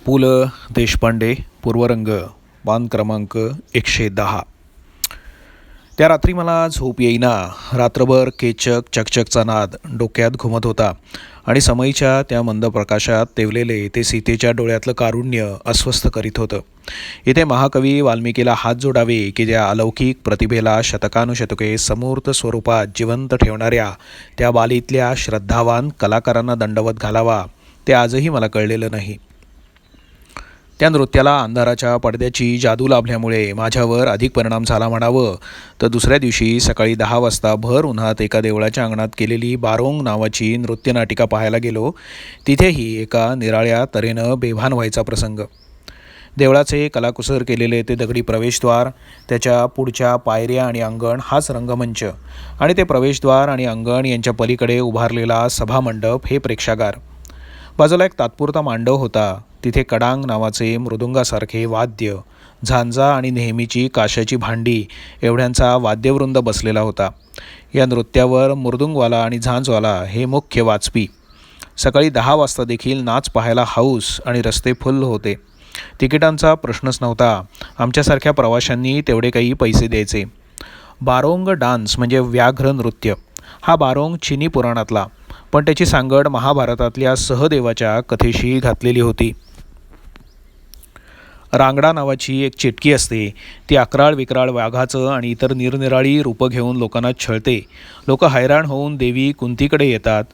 पु ल देशपांडे पूर्वरंग बांध क्रमांक 110. त्या रात्री मला झोप येईना. रात्रभर केचक चकचकचा नाद डोक्यात घुमत होता आणि समईच्या त्या मंद प्रकाशात तेवलेले ते सीतेच्या डोळ्यातलं कारुण्य अस्वस्थ करीत होतं. इथे महाकवी वाल्मिकीला हात जोडावे की त्या अलौकिक प्रतिभेला शतकानुशतके समूर्त स्वरूपात जिवंत ठेवणाऱ्या त्या बालीतल्या श्रद्धावान कलाकारांना दंडवत घालावा ते आजही मला कळलेलं नाही. त्या नृत्याला अंधाराच्या पडद्याची जादू लाभल्यामुळे माझ्यावर अधिक परिणाम झाला म्हणावं तर दुसऱ्या दिवशी सकाळी 10 वाजता भर उन्हात एका देवळाच्या अंगणात केलेली बारोंग नावाची नृत्यनाटिका पाहायला गेलो. तिथेही एका निराळ्या तऱ्हेनं बेभान व्हायचा प्रसंग. देवळाचे कलाकुसर केलेले ते दगडी प्रवेशद्वार, त्याच्या पुढच्या पायऱ्या आणि अंगण हाच रंगमंच आणि ते प्रवेशद्वार आणि अंगण यांच्या पलीकडे उभारलेला सभामंडप हे प्रेक्षागार. बाजूला एक तात्पुरता मांडव होता. तिथे कडांग नावाचे मृदुंगासारखे वाद्य, झांजा आणि नेहमीची काशाची भांडी एवढ्यांचा वाद्यवृंद बसलेला होता. या नृत्यावर मृदुंगवाला आणि झांजवाला हे मुख्य वाजपी. सकाळी 10 वाजता देखील नाच पाहायला हाऊस आणि रस्ते फुल्ल होते. तिकिटांचा प्रश्नच नव्हता. आमच्यासारख्या प्रवाशांनी तेवढे काही पैसे द्यायचे. बारोंग डान्स म्हणजे व्याघ्र नृत्य. हा बारोंग चिनी पुराणातला, पण त्याची सांगड महाभारतातल्या सहदेवाच्या कथेशी घातलेली होती. रांगडा नावाची एक चिटकी असते. ती अकराळ विक्राळ वाघाचं आणि इतर निरनिराळी रूपं घेऊन लोकांना छळते. लोक हैराण होऊन देवी कुंतीकडे येतात.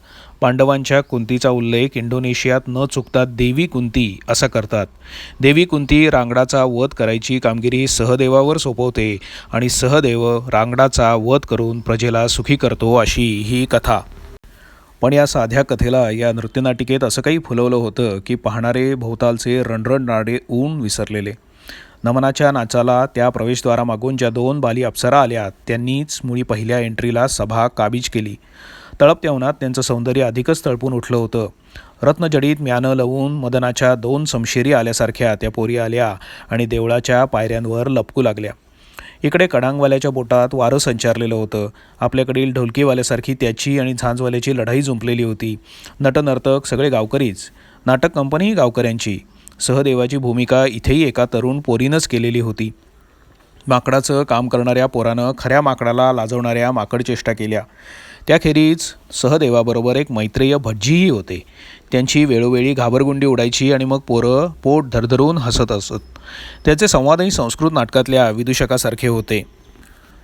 पांडवांच्या कुंतीचा उल्लेख इंडोनेशियात न चुकता देवी कुंती असा करतात. देवी कुंती रांगडाचा वध करायची कामगिरी सहदेवावर सोपवते आणि सहदेव रांगडाचा वध करून प्रजेला सुखी करतो अशी ही कथा. पण या साध्या कथेला या नृत्यनाटिकेत असं काही फुलवलं होतं की पाहणारे भोवतालचे रणरणणारे ऊन विसरलेले. नमनाच्या नाचाला त्या प्रवेशद्वारामागून ज्या 2 बाली अप्सरा आल्या त्यांनीच मुळी पहिल्या एंट्रीला सभा काबीज केली. तळपत्या उन्हात त्यांचं सौंदर्य अधिकच तळपून उठलं होतं. रत्नजडीत म्यानं लावून मदनाच्या 2 समशेरी आल्यासारख्या त्या पोरी आल्या आणि देवळाच्या पायऱ्यांवर लपकू लागल्या. इकडे कडांगवाल्याच्या बोटात वारं संचारलेलं होतं. आपल्याकडील ढोलकीवाल्यासारखी त्याची आणि झांजवाल्याची लढाई जुंपलेली होती. नटनर्तक सगळे गावकरीच. नाटक कंपनीही गावकऱ्यांची. सहदेवाची भूमिका इथेही एका तरुण पोरीनंच केलेली होती. माकडाचं काम करणाऱ्या पोरानं खऱ्या माकडाला लाजवणाऱ्या माकडचेष्टा केल्या. त्याखेरीज सहदेवाबरोबर एक मैत्रेय भटजीही होते. त्यांची वेळोवेळी घाबरगुंडी उडायची आणि मग पोरं पोट धरधरून हसत असत. त्याचे संवादही संस्कृत नाटकातल्या विदूषकासारखे होते.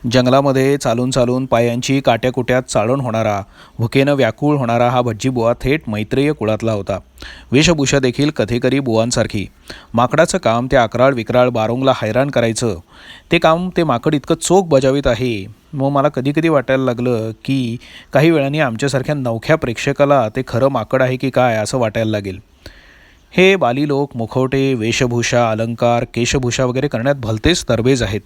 जंगलामध्ये चालून चालून पायांची काट्याकुट्यात चाळण होणारा, भुकेनं व्याकुळ होणारा हा भटजीबुवा थेट मैत्रेय कुळातला होता. वेशभूषा देखील कथेकरी बुवांसारखी. माकडाचं काम त्या अकराळ विक्राळ बारोंगला हैराण करायचं. ते काम ते माकड इतकं चोख बजावित आहे. मग मला कधीकधी वाटायला लागलं की काही वेळांनी आमच्यासारख्या नवख्या प्रेक्षकाला ते खरं माकड आहे की काय असं वाटायला लागेल. हे बाली लोक मुखवटे, वेशभूषा, अलंकार, केशभूषा वगैरे करण्यात भलतेच तरबेज आहेत.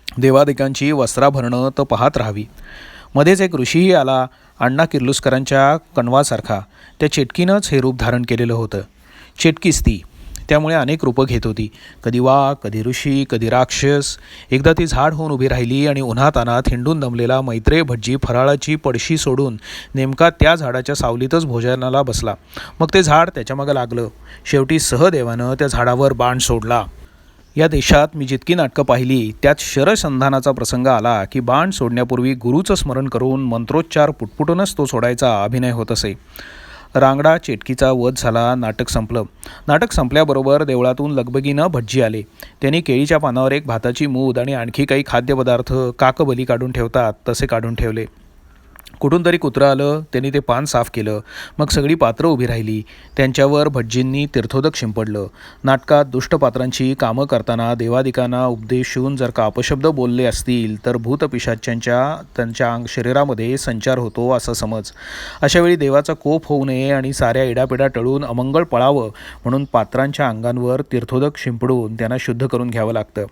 देवादिकांची वस्त्राभरणं तर पाहत राहावी. मध्येच एक ऋषीही आला, अण्णा किर्लोस्करांच्या कणवासारखा. त्या चेटकीनंच हे रूप धारण केलेलं होतं. चेटकीच ती. त्यामुळे अनेक रूपं घेत होती. कधी वाघ, कधी ऋषी, कधी राक्षस. एकदा ती झाड होऊन उभी राहिली आणि उन्हातानात हिंडून दमलेला मैत्रेय भटजी फराळाची पडशी सोडून नेमका त्या झाडाच्या सावलीतच भोजनाला बसला. मग ते झाड त्याच्यामागं लागलं. शेवटी सहदेवानं त्या झाडावर बाण सोडला. या देशात मी जितकी नाटकं पाहिली त्यात शरसंधानाचा प्रसंग आला की बाण सोडण्यापूर्वी गुरुचं स्मरण करून मंत्रोच्चार पुटपुटूनच तो सोडायचा अभिनय होत असे. रांगडा चेटकीचा वध झाला. नाटक संपलं. नाटक संपल्याबरोबर देवळातून लगबगीनं भटजी आले. त्यांनी केळीच्या पानावर एक भाताची मूद आणि आणखी काही खाद्यपदार्थ काकबली काढून ठेवतात तसे काढून ठेवले. कुठून तरी कुत्रं आलं. त्यांनी ते पान साफ केलं. मग सगळी पात्रं उभी राहिली. त्यांच्यावर भटजींनी तीर्थोदक शिंपडलं. नाटकात दुष्टपात्रांची कामं करताना देवादिकांना उपदेशून जर का अपशब्द बोलले असतील तर भूतपिशाच्यांच्या त्यांच्या शरीरामध्ये संचार होतो असं समज. अशावेळी देवाचा कोप होऊ नये आणि साऱ्या इडापिडा टळून अमंगळ पळावं म्हणून पात्रांच्या अंगांवर तीर्थोदक शिंपडून त्यांना शुद्ध करून घ्यावं लागतं.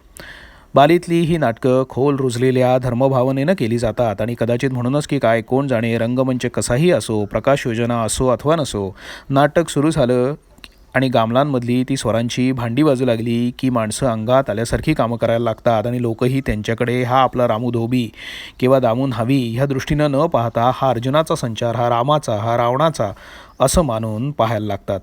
बालीतली ही नाटकं खोल रुजलेल्या धर्मभावनेनं केली जातात आणि कदाचित म्हणूनच की काय कोण जाणे, रंगमंच कसाही असो, प्रकाश योजना असो अथवा नसो, नाटक सुरू झालं आणि गामलांमधली ती स्वरांची भांडी वाजू लागली की माणसं अंगात आल्यासारखी कामं करायला लागतात आणि लोकही त्यांच्याकडे हा आपला रामू धोबी किंवा दामून हवी ह्या दृष्टीनं न पाहता हा अर्जुनाचा संचार, हा रामाचा, हा रावणाचा असं मानून पाहायला लागतात.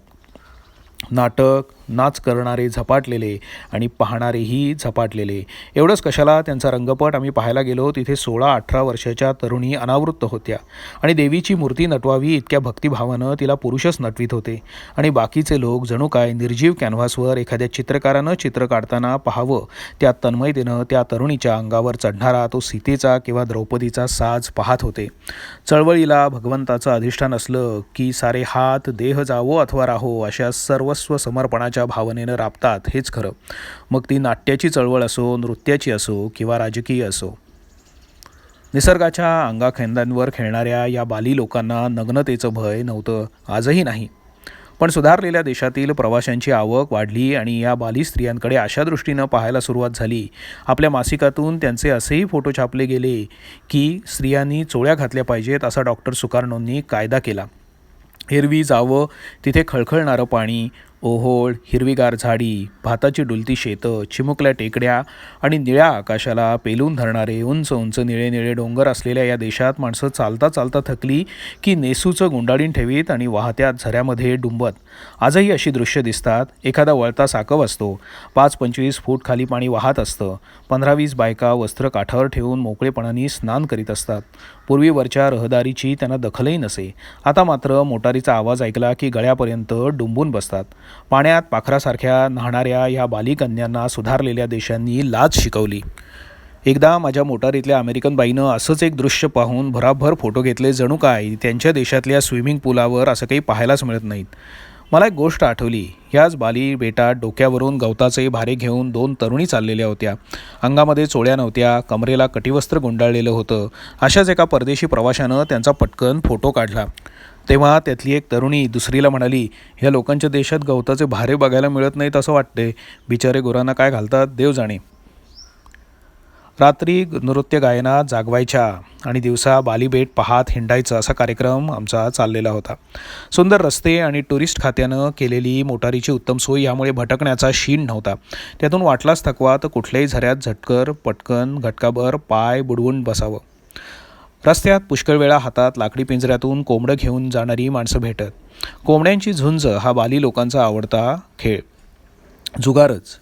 नाटक नाच करणारे झपाटलेले आणि पाहणारेही झपाटलेले. एवढंच कशाला, त्यांचा रंगपट आम्ही पाहायला गेलो तिथे 16-18 वर्षाच्या तरुणी अनावृत्त होत्या आणि देवीची मूर्ती नटवावी इतक्या भक्तिभावानं तिला पुरुषच नटवीत होते आणि बाकीचे लोक जणू काय निर्जीव कॅनव्हासवर एखाद्या चित्रकारानं चित्र काढताना पाहावं त्या तन्मयतेनं त्या तरुणीच्या अंगावर चढणारा तो सीतेचा किंवा द्रौपदीचा साज पाहत होते. चळवळीला भगवंताचं अधिष्ठान असलं की सारे हात देह जावो अथवा राहो अशा सर्वस्व समर्पणाच्या भावनेनं राबतात, हेच खरं. मग ती नाट्याची चळवळ असो, नृत्याची असो किंवा राजकीय असो. निसर्गाच्या अंगाखेंद्यांवर खेळणाऱ्या या बाली लोकांना नग्नतेचं भय नव्हतं, आजही नाही. पण सुधारलेल्या देशातील प्रवाशांची आवक वाढली आणि या बाली स्त्रियांकडे अशा दृष्टीनं पाहायला सुरुवात झाली. आपल्या मासिकातून त्यांचे असेही फोटो छापले गेले की स्त्रियांनी चोळ्या घातल्या पाहिजेत असा डॉक्टर सुकार्णोंनी कायदा केला. एरवी जावं तिथे खळखळणारं पाणी, ओहोळ, हिरवीगार झाडी, भाताची डुलती शेतं, चिमुकल्या टेकड्या आणि निळ्या आकाशाला पेलून धरणारे उंच उंच निळे निळे डोंगर असलेल्या या देशात माणसं चालता चालता थकली की नेसूचं गुंडाळीन ठेवीत आणि वाहत्या झऱ्यामध्ये डुंबत. आजही अशी दृश्य दिसतात. एखादा वळता साकव असतो, 5-25 फूट खाली पाणी वाहत असतं. 15-20 बायका वस्त्र काठावर ठेवून मोकळेपणाने स्नान करीत असतात. पूर्वीवरच्या रहदारीची त्यांना दखलही नसे. आता मात्र मोटारीचा आवाज ऐकला की गळ्यापर्यंत डुंबून बसतात. पाण्यात पाखरासारख्या न्हाणाऱ्या या बालिकन्यांना सुधारलेल्या देशांनी लाज शिकवली. एकदा माझ्या मोटारीतल्या अमेरिकन बाईनं असंच एक दृश्य पाहून भराभर फोटो घेतले. जणू काय त्यांच्या देशातल्या स्विमिंग पूलावर असं काही पाहायलाच मिळत नाहीत. मला एक गोष्ट आठवली. ह्याच बाली बेटात डोक्यावरून गवताचे भारे घेऊन 2 तरुणी चाललेल्या होत्या. अंगामध्ये चोळ्या नव्हत्या, कमरेला कटिवस्त्र गुंडाळलेलं होतं. अशाच एका परदेशी प्रवाशानं त्यांचा पटकन फोटो काढला. तेव्हा त्यातली एक तरुणी दुसरीला म्हणाली, ह्या लोकांच्या देशात गवताचे भारे बघायला मिळत नाहीत असं वाटते. बिचारे गुरांना काय घालतात देव जाणे. रात्री नृत्य गायनात जागवायच्या आणि दिवसा बालीबेट पाहात हिंडायचं असा कार्यक्रम आमचा चाललेला होता. सुंदर रस्ते आणि टुरिस्ट खात्यानं केलेली मोटारीची उत्तम सोय यामुळे भटकण्याचा शीण नव्हता. त्यातून वाटलाच थकवा तर कुठल्याही झऱ्यात झटकर पटकन घटकाभर पाय बुडवून बसावं. रस्त्यात पुष्कळ वेळा हातात लाकडी पिंजऱ्यातून कोंबडं घेऊन जाणारी माणसं भेटत. कोंबड्यांची झुंज हा बाली लोकांचा आवडता खेळ. जुगारच.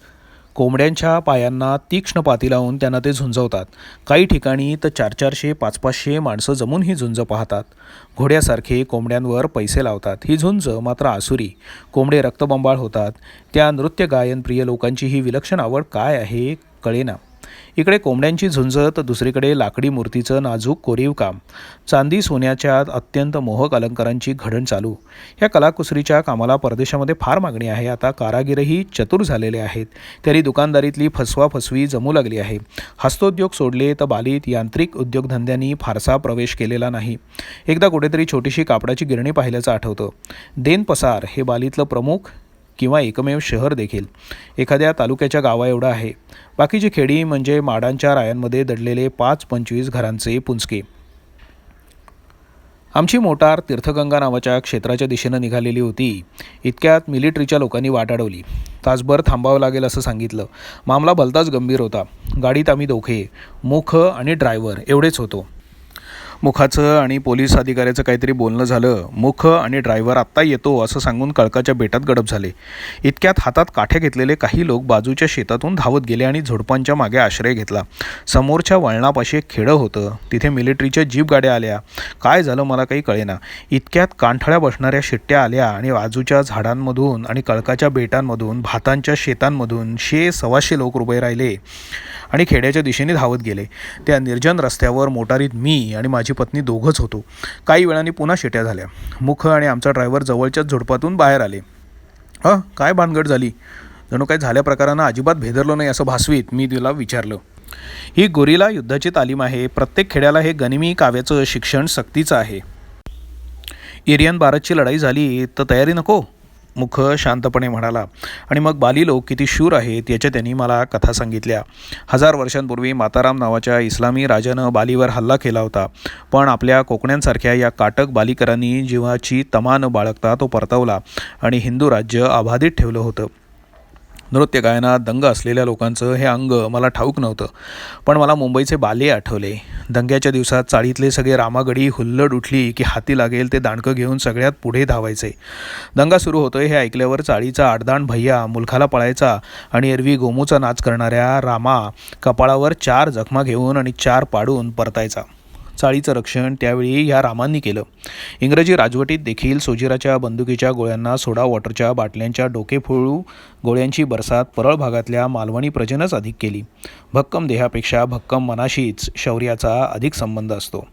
कोंबड्यांच्या पायांना तीक्ष्ण पाती लावून त्यांना ते झुंजवतात. काही ठिकाणी तर 400-400, 500-500 माणसं जमून ही झुंज पाहतात. घोड्यासारखे कोंबड्यांवर पैसे लावतात. ही झुंज मात्र आसुरी. कोंबडे रक्तबंबाळ होतात. त्या नृत्य गायनप्रिय लोकांची ही विलक्षण आवड काय आहे कळेना. इकडे कोंबड्यांची झुंज तर दुसरीकडे लाकडी मूर्तीचं नाजूक कोरीव काम. चांदी सोन्याच्या अत्यंत मोहक अलंकारांची घडण चालू. या कलाकुसरीच्या कामाला परदेशामध्ये फार मागणी आहे. आता कारागीरही चतुर झालेले आहेत. तरी दुकानदारीतली फसवाफसवी जमू लागली आहे. हस्तोद्योग सोडले तर बालीत यांत्रिक उद्योगधंद्यांनी फारसा प्रवेश केलेला नाही. एकदा कुठेतरी छोटीशी कापडाची गिरणी पाहिल्याचं आठवतं. देनपसार हे बालीतलं प्रमुख किंवा एकमेव शहर देखील एखाद्या तालुक्याच्या गावा एवढं आहे. बाकीची खेडी म्हणजे माडांच्या रायांमध्ये दडलेले 5-25 घरांचे पुंजके. आमची मोटार तीर्थगंगा नावाच्या क्षेत्राच्या दिशेनं निघालेली होती. इतक्यात मिलिटरीच्या लोकांनी वाट अडवली. तासभर थांबावं लागेल असं सांगितलं. मामला भलताच गंभीर होता. गाडीत आम्ही दोघे, मुख आणि ड्रायव्हर एवढेच होतो. मुखाचं आणि पोलीस अधिकाऱ्याचं काहीतरी बोलणं झालं. मुख आणि ड्रायव्हर आत्ता येतो असं सांगून कळकाच्या बेटात गडप झाले. इतक्यात हातात काठ्या घेतलेले काही लोक बाजूच्या शेतातून धावत गेले आणि झुडपांच्या मागे आश्रय घेतला. समोरच्या वळणापाशी एक खेडं होतं. तिथे मिलिटरीच्या जीप गाड्या आल्या. काय झालं मला काही कळेना. इतक्यात कानठळ्या बसणाऱ्या शिट्ट्या आल्या आणि बाजूच्या झाडांमधून आणि कळकाच्या बेटांमधून भातांच्या शेतांमधून 100-125 लोक उभे राहिले आणि खेड्याच्या दिशेने धावत गेले. त्या निर्जन रस्त्यावर मोटारीत मी आणि माझी पत्नी दोघंच होतो. काही वेळाने पुन्हा शिट्या झाल्या. मुख आणि आमचा ड्रायव्हर जवळच्याच झुडपातून बाहेर आले. काय भानगड झाली. जणू काही झाल्या प्रकारानं अजिबात भेदरलो नाही असं भासवीत मी तिला विचारलं. ही गोरिला युद्धाची तालीम आहे. प्रत्येक खेड्याला हे गनिमी काव्याचं शिक्षण सक्तीचं आहे. इरियन भारतची लढाई झाली तर तयारी नको, मुख शांतपणे म्हणाला. आणि मग बाली लोक किती शूर आहेत याच्या त्यांनी मला कथा सांगितल्या. 1000 वर्षांपूर्वी माताराम नावाच्या इस्लामी राजानं बालीवर हल्ला केला होता. पण आपल्या कोकण्यांसारख्या या काटक बालिकरांनी जीवाची तमा न बाळगता तो परतवला आणि हिंदू राज्य अबाधित ठेवलं होतं. नृत्य गायनात दंग असलेल्या लोकांचं हे अंग मला ठाऊक नव्हतं, पण मला मुंबईचे बाले आठवले. दंग्याच्या दिवसात चाळीतले सगळे रामागडी हुल्लड उठली की हाती लागेल ते दांडकं घेऊन सगळ्यात पुढे धावायचे. दंगा सुरू होतोय हे ऐकल्यावर चाळीचा आडदांड भैया मुलखाला पळायचा आणि एरवी गोमूचा नाच करणाऱ्या रामा कपाळावर 4 जखमा घेऊन आणि 4 पाडून परतायचा. चाळीचं रक्षण त्यावेळी ह्या रामांनी केलं. इंग्रजी राजवटीत देखील सोजिराच्या बंदुकीच्या गोळ्यांना सोडा वॉटरच्या बाटल्यांच्या डोकेफोडू गोळ्यांची बरसात परळ भागातल्या मालवणी प्रजेनंच अधिक केली. भक्कम देहापेक्षा भक्कम मनाशीच शौर्याचा अधिक संबंध असतो.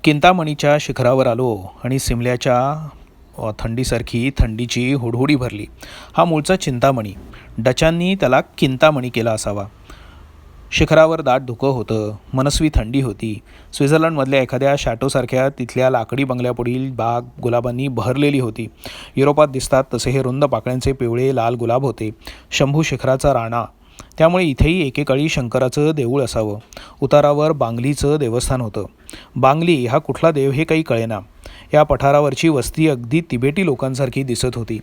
चिंतामणीच्या शिखरावर आलो आणि सिमल्याच्या थंडीसारखी थंडीची हुडहुडी भरली. हा मूळचा चिंतामणी, डचांनी त्याला किंतामणी केला असावा. शिखरावर दाट धुकं होतं, मनस्वी थंडी होती. स्वित्झर्लंडमधल्या एखाद्या शॅटोसारख्या तिथल्या लाकडी बंगल्यापुढील बाग गुलाबांनी बहरलेली होती. युरोपात दिसतात तसे हे रुंद पाकळ्यांचे पिवळे लाल गुलाब होते. शंभू शिखराचा राणा, त्यामुळे इथेही एकेकाळी शंकराचं देऊळ असावं. उतारावर बांगलीचं देवस्थान होतं. बांगली हा कुठला देव हे काही कळेना. या पठारावरची वस्ती अगदी तिबेटी लोकांसारखी दिसत होती.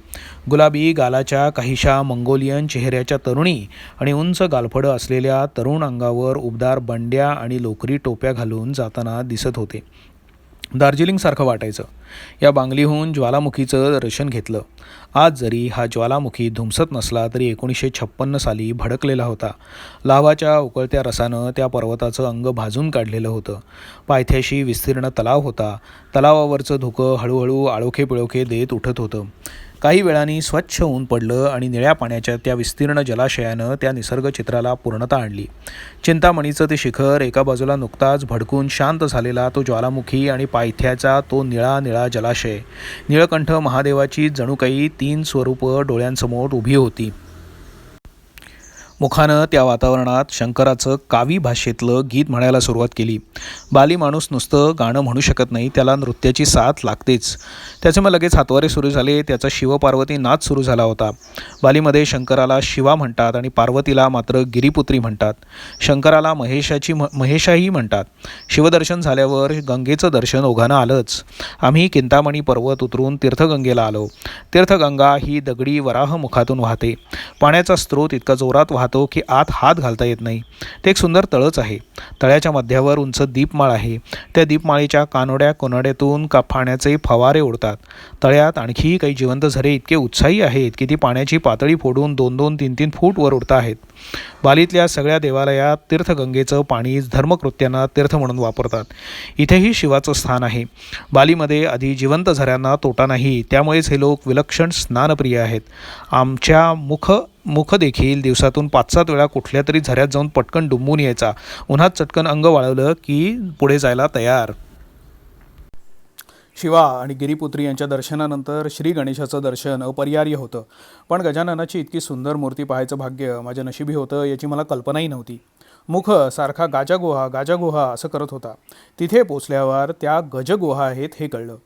गुलाबी गालाच्या काहीशा मंगोलियन चेहऱ्याच्या तरुणी आणि उंच गालफडं असलेल्या तरुण अंगावर उबदार बंड्या आणि लोकरी टोप्या घालून जाताना दिसत होते. दार्जिलिंगसारखं वाटायचं. या बांगलीहून ज्वालामुखीचं दर्शन घेतलं. आज जरी हा ज्वालामुखी धुमसत नसला तरी 1956 साली भडकलेला होता. लाव्हाच्या उकळत्या रसानं त्या पर्वताचं अंग भाजून काढलेलं होतं. पायथ्याशी विस्तीर्ण तलाव होता. तलावावरचं धुकं हळूहळू आळोखे पिळोखे देत उठत होतं. काही वेळाने स्वच्छ ऊन पडलं आणि निळ्या पाण्याच्या त्या विस्तीर्ण जलाशयानं त्या निसर्गचित्राला पूर्णता आणली. चिंतामणीचं ते शिखर, एका बाजूला नुकताच भडकून शांत झालेला तो ज्वालामुखी आणि पायथ्याचा तो निळा निळा जलाशय. निळकंठ महादेवाची जणू काही 3 स्वरूपं डोळ्यांसमोर उभी होती. मुखानं त्या वातावरणात शंकराचं कावी भाषेतलं गीत म्हणायला सुरुवात केली. बाली माणूस नुसतं गाणं म्हणू शकत नाही, त्याला नृत्याची साथ लागतेच. त्याचे मग लगेच हातवारे सुरू झाले. त्याचा शिवपार्वती नाच सुरू झाला होता. बालीमध्ये शंकराला शिवा म्हणतात आणि पार्वतीला मात्र गिरीपुत्री म्हणतात. शंकराला महेशाही म्हणतात. शिवदर्शन झाल्यावर गंगेचं दर्शन ओघानं आलंच. आम्ही चिंतामणी पर्वत उतरून तीर्थगंगेला आलो. तीर्थगंगा ही दगडी वराह मुखातून वाहते. पाण्याचा स्रोत इतका जोरात वाहतो की आत हात घालता येत नाही. ते एक सुंदर तळच आहे. तळ्याच्या मध्यावर उंच दीपमाळ आहे. त्या दीपमाळीच्या कानोड्या कोनाड्यातून पाण्याचे फवारे उडतात. तळ्यात आणखी काही जिवंत झरे इतके उत्साही आहेत की ती पाण्याची पातळी फोडून 2-2, 3-3 फूट वर उडत आहेत. बालीतल्या सगळ्या देवालयात तीर्थगंगेचं पाणी धर्मकृत्यांना तीर्थ म्हणून वापरतात. इथेही शिवाचं स्थान आहे. बालीमध्ये आधी जिवंत झऱ्यांना तोटा नाही, त्यामुळेच हे लोक विलक्षण स्नानप्रिय आहेत. आमच्या मुख देखील दिवसातून 5-7 वेळा कुठल्या तरी झऱ्यात जाऊन पटकन डुंबून यायचा. उन्हात चटकन अंग वाळवलं की पुढे जायला तयार. शिवा आणि गिरीपुत्री यांच्या दर्शनानंतर श्री गणेशाचं दर्शन अपरिहार्य होतं. पण गजाननाची इतकी सुंदर मूर्ती पाहायचं भाग्य माझ्या नशिबी होतं याची मला कल्पनाही नव्हती. मुख सारखा गाजागुहा असं करत होता. तिथे पोचल्यावर त्या गजगुहा आहेत हे कळलं.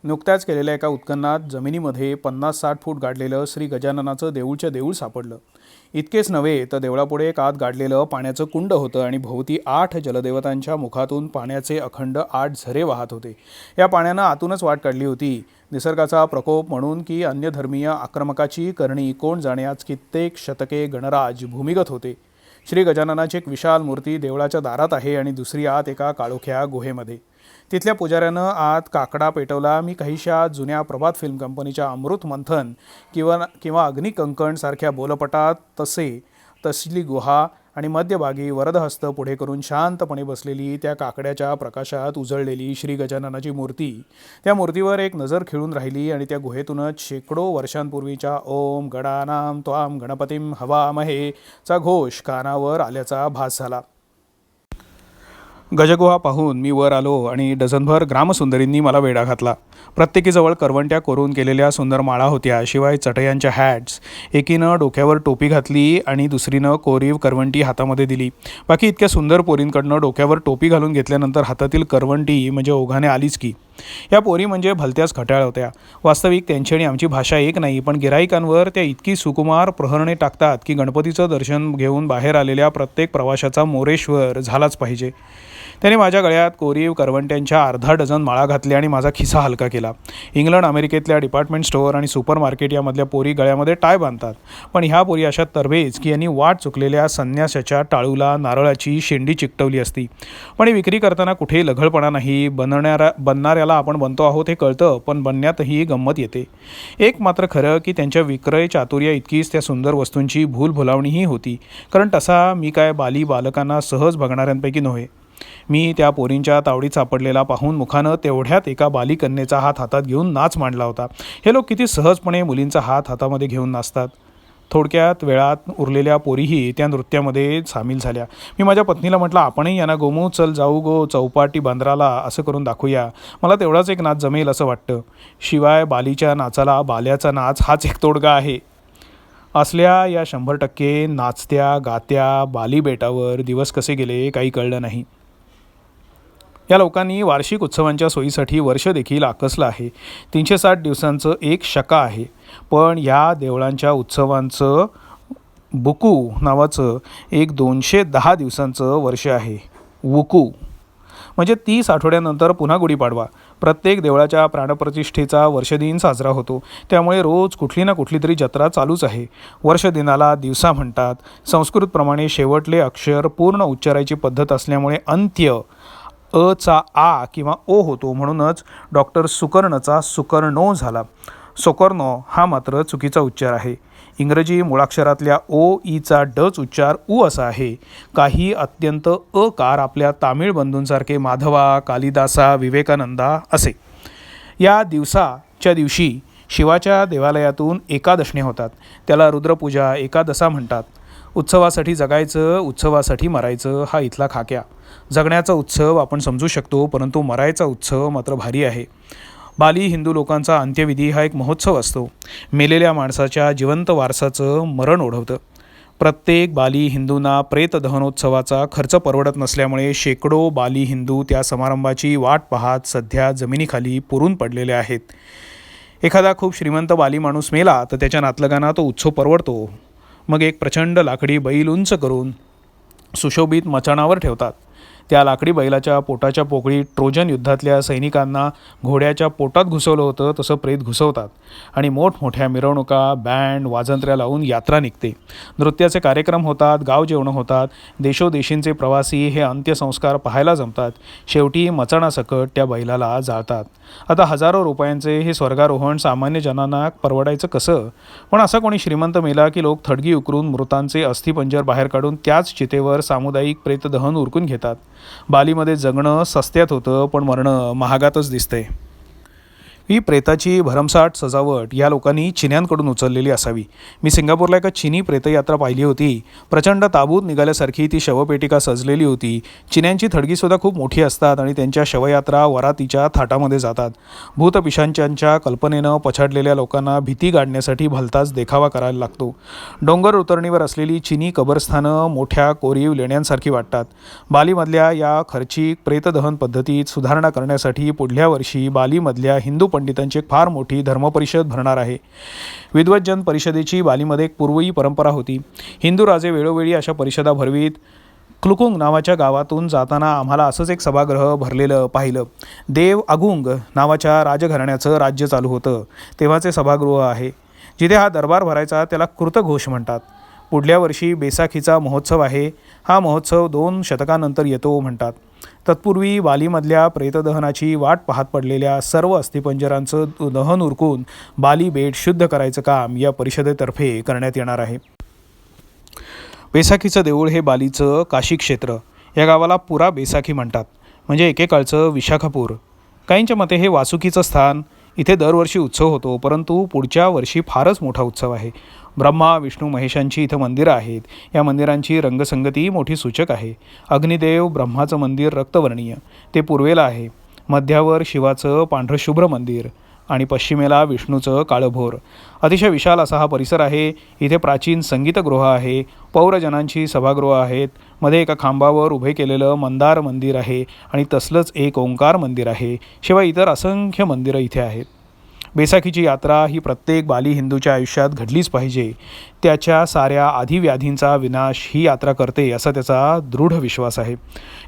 नुकत्याच केलेल्या एका उत्खननात जमिनीमध्ये 50-60 फूट गाडलेलं श्री गजाननाचं देऊळच्या देऊळ सापडलं. इतकेच नव्हे तर देवळापुढे एक आत गाडलेलं पाण्याचं कुंड होतं आणि भोवती 8 जलदेवतांच्या मुखातून पाण्याचे अखंड 8 झरे वाहत होते. या पाण्यानं आतूनच वाट काढली होती. निसर्गाचा प्रकोप म्हणून की अन्य धर्मीय आक्रमकाची करणी कोण जाणे. आज कित्येक शतके गणराज भूमिगत होते. श्री गजाननाची एक विशाल मूर्ती देवळाच्या दारात आहे आणि दुसरी आत एका काळोख्या गुहेमध्ये. तिथल्या पुजाऱ्यानं आत काकडा पेटवला. मी काहीशा जुन्या प्रभात फिल्म कंपनीच्या अमृत मंथन किंवा अग्निकंकण सारख्या बोलपटात तसली गुहा आणि मध्यभागी वरदहस्त पुढे करून शांतपणे बसलेली त्या काकड्याच्या प्रकाशात उजळलेली श्री गजाननाची मूर्ती. त्या मूर्तीवर एक नजर खिळून राहिली आणि त्या गुहेतूनच शेकडो वर्षांपूर्वीच्या ओम गणानां त्वां गणपतीं हवामहे चा घोष कानावर आल्याचा भास झाला. गजगुहा पाहून मी वर आलो आणि डझनभर ग्रामसुंदरींनी मला वेढा घातला. प्रत्येकीजवळ करवंट्या कोरून केलेल्या सुंदर माळा होत्या, शिवाय चटयांच्या हॅट्स. एकीनं डोक्यावर टोपी घातली आणि दुसरीनं कोरीव करवंटी हातामध्ये दिली. बाकी इतक्या सुंदर पोरींकडनं डोक्यावर टोपी घालून घेतल्यानंतर हातातील करवंटी म्हणजे ओघाने आलीच की. या पोरी म्हणजे भलत्याच खट्याळ होत्या. वास्तविक त्यांची आणि आमची भाषा एक नाही, पण गिराईकांवर त्या इतकी सुकुमार प्रहरणे टाकतात की गणपतीचं दर्शन घेऊन बाहेर आलेल्या प्रत्येक प्रवाशाचा मोरेश्वर झालाच पाहिजे. त्याने माझ्या गळ्यात कोरीव करवंट्यांच्या अर्धा डझन माळा घातल्या आणि माझा खिसा हलका केला. इंग्लंड अमेरिकेतल्या डिपार्टमेंट स्टोअर आणि सुपर मार्केट यामधल्या पोरी गळ्यामध्ये टाय बांधतात, पण ह्या पोरी अशा तरबेज की यांनी वाट चुकलेल्या संन्यासाच्या टाळूला नारळाची शेंडी चिकटवली असती. पण ही विक्री करताना कुठेही लघळपणा नाही. बनणाऱ्याला आपण बनतो आहोत हे कळतं, पण बनण्यातही गंमत येते. एक मात्र खरं की त्यांच्या विक्रय चातुर्या इतकीच त्या सुंदर वस्तूंची भूलभुलावणीही होती, कारण तसा मी काय बाली बालकांना सहज बघणाऱ्यांपैकी नव्हे. मी त्या पोरींच्या तावडीत सापडलेला पाहून मुखानं तेवढ्यात एका बालिकन्येचा हात हातात घेऊन नाच मांडला होता. हे लोक किती सहजपणे मुलींचा हात हातामध्ये घेऊन नाचतात. थोडक्यात वेळात उरलेल्या पोरीही त्या नृत्यामध्ये सामील झाल्या. मी माझ्या पत्नीला म्हटलं, आपणही यांना गोमू, चल जाऊ गो चौपाटी बांद्राला असं करून दाखवूया. मला तेवढाच एक नाच जमेल असं वाटतं. शिवाय बालीच्या नाचाला बाल्याचा नाच हाच एक तोडगा आहे. असल्या या 100% नाचत्या गात्या बाली बेटावर दिवस कसे गेले काही कळलं नाही. या लोकांनी वार्षिक उत्सवांच्या सोयीसाठी वर्ष देखील आकसलं आहे. 360 दिवसांचं एक शका आहे. पण या देवळांच्या उत्सवांचं बुकू नावाचं एक 210 दिवसांचं वर्ष आहे. वुकू म्हणजे 30 आठवड्यानंतर पुन्हा गुढीपाडवा. प्रत्येक देवळाच्या प्राणप्रतिष्ठेचा वर्षदिन साजरा होतो, त्यामुळे रोज कुठली ना कुठली तरी जत्रा चालूच आहे. वर्षदिनाला दिवसा म्हणतात. संस्कृतप्रमाणे शेवटले अक्षर पूर्ण उच्चारायची पद्धत असल्यामुळे अंत्य अचा आ किंवा ओ होतो. म्हणूनच डॉक्टर सुकर्णचा सुकर्णो झाला. सोकर्नो हा मात्र चुकीचा उच्चार आहे. इंग्रजी मुळाक्षरातल्या ओ ईचा डच उच्चार उ असा आहे. काही अत्यंत अकार आपल्या तामिळ बंधूंसारखे माधवा, कालिदासा, विवेकानंदा असे. या दिवसाच्या दिवशी शिवाच्या देवालयातून एकादशण्या होतात. त्याला रुद्रपूजा एकादसा म्हणतात. उत्सवासाठी जगायचं, उत्सवासाठी मरायचं हा इथला खाक्या. जगण्याचा उत्सव आपण समजू शकतो, परंतु मरायचा उत्सव मात्र भारी आहे. बाली हिंदू लोकांचा अंत्यविधी हा एक महोत्सव असतो. मेलेल्या माणसाच्या जिवंत वारसाचं मरण ओढवतं. प्रत्येक बाली हिंदूंना प्रेत दहनोत्सवाचा खर्च परवडत नसल्यामुळे शेकडो बाली हिंदू त्या समारंभाची वाट पाहत सध्या जमिनीखाली पुरून पडलेले आहेत. एखादा खूप श्रीमंत बाली माणूस मेला तर त्याच्या नातलगांना तो उत्सव परवडतो. मग एक प्रचंड लाकडी बैल उंच करून सुशोभित मचाणावर ठेवतात. त्या लाकडी बैलाच्या पोटाच्या पोकळीत ट्रोजन युद्धातल्या सैनिकांना घोड्याच्या पोटात घुसवलं होतं तसं प्रेत घुसवतात आणि मोठमोठ्या मिरवणुका, बँड, वाजंत्र्या लावून यात्रा निघते. नृत्याचे कार्यक्रम होतात, गाव जेवणं होतात. देशोदेशींचे प्रवासी हे अंत्यसंस्कार पाहायला जमतात. शेवटी मचाणासकट त्या बैलाला जाळतात. आता हजारो रुपयांचे हे स्वर्गारोहण सामान्य जनांना परवडायचं कसं? पण असा कोणी श्रीमंत मेला की लोक थडगी उकरून मृतांचे अस्थिपंजर बाहेर काढून त्याच चितेवर सामुदायिक प्रेतदहन उरकून घेतात. बालीमध्ये जगणं सस्त्यात होतं, पण मरणं महागातच दिसतंय. ही प्रेताची भरमसाठ सजावट या लोकांनी चिन्यांकडून उचललेली असावी. मी सिंगापूरला एका चिनी प्रेतयात्रा पाहिली होती. प्रचंड ताबूत निघाल्यासारखी ती शवपेटिका सजलेली होती. चिन्यांची थडगीसुद्धा खूप मोठी असतात आणि त्यांच्या शवयात्रा वरातीच्या थाटामध्ये जातात. भूतपिशाच्यांच्या कल्पनेनं पछाडलेल्या लोकांना भीती गाडण्यासाठी भलताच देखावा करायला लागतो. डोंगर उतरणीवर असलेली चिनी कबरस्थानं मोठ्या कोरीव लेण्यांसारखी वाटतात. बालीमधल्या या खर्चिक प्रेतदहन पद्धतीत सुधारणा करण्यासाठी पुढल्या वर्षी बालीमधल्या हिंदू पंडितांची एक फार मोठी धर्मपरिषद भरणार आहे. विद्वज्जन परिषदेची बालीमध्ये एक पूर्वी परंपरा होती. हिंदू राजे वेळोवेळी अशा परिषदा भरवीत. क्लुकुंग नावाच्या गावातून जाताना आम्हाला असंच एक सभागृह भरलेलं पाहिलं. देव अगुंग नावाच्या राजघराण्याचं राज्य चालू होतं. तेव्हाचे सभागृह आहे. जिथे हा दरबार भरायचा त्याला कृतघोष म्हणतात. पुढल्या वर्षी बैसाखीचा महोत्सव आहे. हा महोत्सव 2 शतकानंतर येतो म्हणतात. तत्पूर्वी बालीमधल्या प्रेतदहनाची वाट पाहत पडलेल्या सर्व अस्थिपंजरांचं दहन उरकून बाली बेट शुद्ध करायचं काम या परिषदेतर्फे करण्यात येणार आहे. बैसाखीचं देऊळ हे बालीचं काशी क्षेत्र. या गावाला पुरा बैसाखी म्हणतात, म्हणजे एकेकाळचं विशाखापूर. काहींच्या मते हे वासुकीचं स्थान. इथे दरवर्षी उत्सव होतो, परंतु पुढच्या वर्षी फारच मोठा उत्सव आहे. ब्रह्मा, विष्णू, महेशांची इथं मंदिरं आहेत. या मंदिरांची रंगसंगती मोठी सूचक आहे. अग्निदेव ब्रह्माचं मंदिर रक्तवर्णीय, ते पूर्वेला आहे. मध्यावर शिवाचं पांढरशुभ्र मंदिर आणि पश्चिमेला विष्णूचं काळभोर. अतिशय विशाल असा हा परिसर आहे. इथे प्राचीन संगीतगृह आहे. पौरजनांची सभागृह आहेत. मध्ये एका खांबावर उभे केलेलं मंदार मंदिर आहे आणि तसलंच एक ओंकार मंदिर आहे. शिवाय इतर असंख्य मंदिरं इथे आहेत. बैसाखीची यात्रा ही प्रत्येक बाली हिंदूच्या आयुष्यात घडलीच पाहिजे. त्याच्या साऱ्या आधीव्याधींचा विनाश ही यात्रा करते असा त्याचा दृढ विश्वास आहे.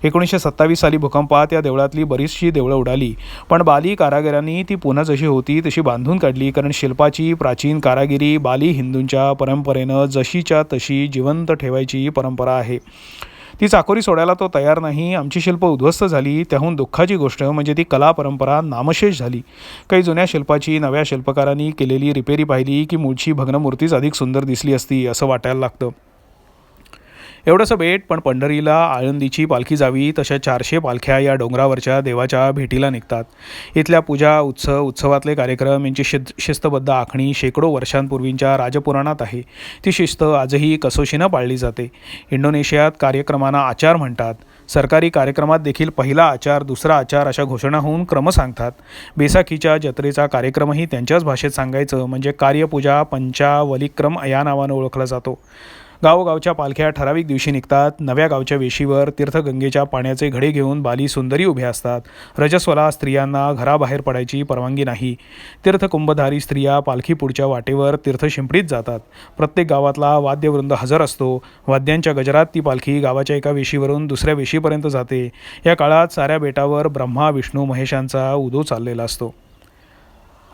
1927 साली भूकंपात या देवळातली बरीचशी देवळं उडाली, पण बाली कारागिरांनी ती पुन्हा जशी होती तशी बांधून काढली. कारण शिल्पाची प्राचीन कारागिरी बाली हिंदूंच्या परंपरेनं जशीच्या तशी जिवंत ठेवायची परंपरा आहे. ती चाकोरी सोडायला तो तयार नाही. आमची शिल्प उद्ध्वस्त झाली. त्याहून दुःखाची गोष्ट म्हणजे ती कला परंपरा नामशेष झाली. काही जुन्या शिल्पाची नव्या शिल्पकारांनी केलेली रिपेरी पाहिली की मूळची भग्नमूर्तीच अधिक सुंदर दिसली असती असं वाटायला लागतं. एवढंसं बेट, पण पंढरीला आळंदीची पालखी जावी तशा 400 पालख्या या डोंगरावरच्या देवाच्या भेटीला निघतात. इथल्या पूजा, उत्सवातले कार्यक्रम यांची शिस्तबद्ध आखणी शेकडो वर्षांपूर्वींच्या राजपुराणात आहे. ती शिस्त आजही कसोशीनं पाळली जाते. इंडोनेशियात कार्यक्रमांना आचार म्हणतात. सरकारी कार्यक्रमात देखील पहिला आचार, दुसरा आचार अशा घोषणा होऊन क्रम सांगतात. बैसाखीच्या जत्रेचा कार्यक्रमही त्यांच्याच भाषेत सांगायचं म्हणजे कार्यपूजा पंचावलीक्रम या नावानं ओळखला जातो. गावोगावच्या पालख्या ठराविक दिवशी निघतात. नव्या गावच्या वेशीवर तीर्थगंगेच्या पाण्याचे घडे घेऊन बाली सुंदरी उभ्या असतात. रजस्वला स्त्रियांना घराबाहेर पडायची परवानगी नाही. तीर्थकुंभधारी स्त्रिया पालखी पुढच्या वाटेवर तीर्थ शिंपडीत जातात. प्रत्येक गावातला वाद्यवृंद हजर असतो. वाद्यांच्या गजरात ती पालखी गावाच्या एका वेशीवरून दुसऱ्या वेशीपर्यंत जाते. या काळात साऱ्या बेटावर ब्रह्मा विष्णू महेशांचा उदो चाललेला असतो.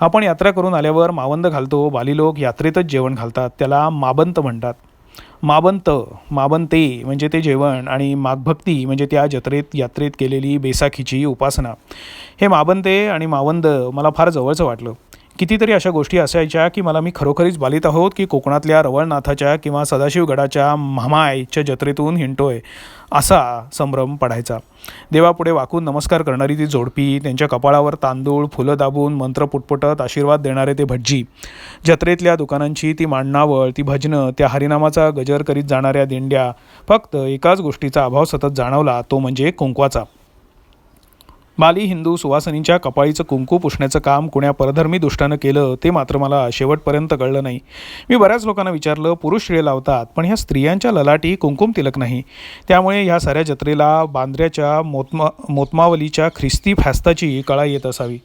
आपण यात्रा करून आल्यावर मावंद घालतो. बाली लोक यात्रेतच जेवण घालतात. त्याला माबंत म्हणतात. माबंते म्हणजे ते जेवण आणि मागभक्ती म्हणजे त्या यात्रेत केलेली बैसाखीची उपासना. हे माबंते आणि मावंद मला फार जवळचं वाटलं. कितीतरी अशा गोष्टी असायच्या की मी खरोखरीच बालीत आहोत की कोकणातल्या रवळनाथाच्या किंवा सदाशिवगडाच्या म्हामायच्या जत्रेतून हिंडतोय असा संभ्रम पडायचा. देवापुढे वाकून नमस्कार करणारी ती जोडपी, त्यांच्या कपाळावर तांदूळ फुलं दाबून मंत्र पुटपुटत आशीर्वाद देणारे ते भटजी, जत्रेतल्या दुकानांची ती मांडणावळ, ती भजनं, त्या हरिनामाचा गजर करीत जाणाऱ्या दिंड्या. फक्त एकाच गोष्टीचा अभाव सतत जाणवला, तो म्हणजे कुंकवाचा. बाली हिंदू सुवासिनींच्या कपाळीचं कुंकू पुसण्याचं काम कुण्या परधर्मी दुष्टानं केलं ते मात्र मला शेवटपर्यंत कळलं नाही. मी बऱ्याच लोकांना विचारलं, पुरुष शिळे लावतात पण ह्या स्त्रियांच्या ललाटी कुंकुम तिलक नाही. त्यामुळे ह्या साऱ्या जत्रेला बांद्र्याच्या मोतमावलीच्या ख्रिस्ती फॅस्ताची कळा येत असावी.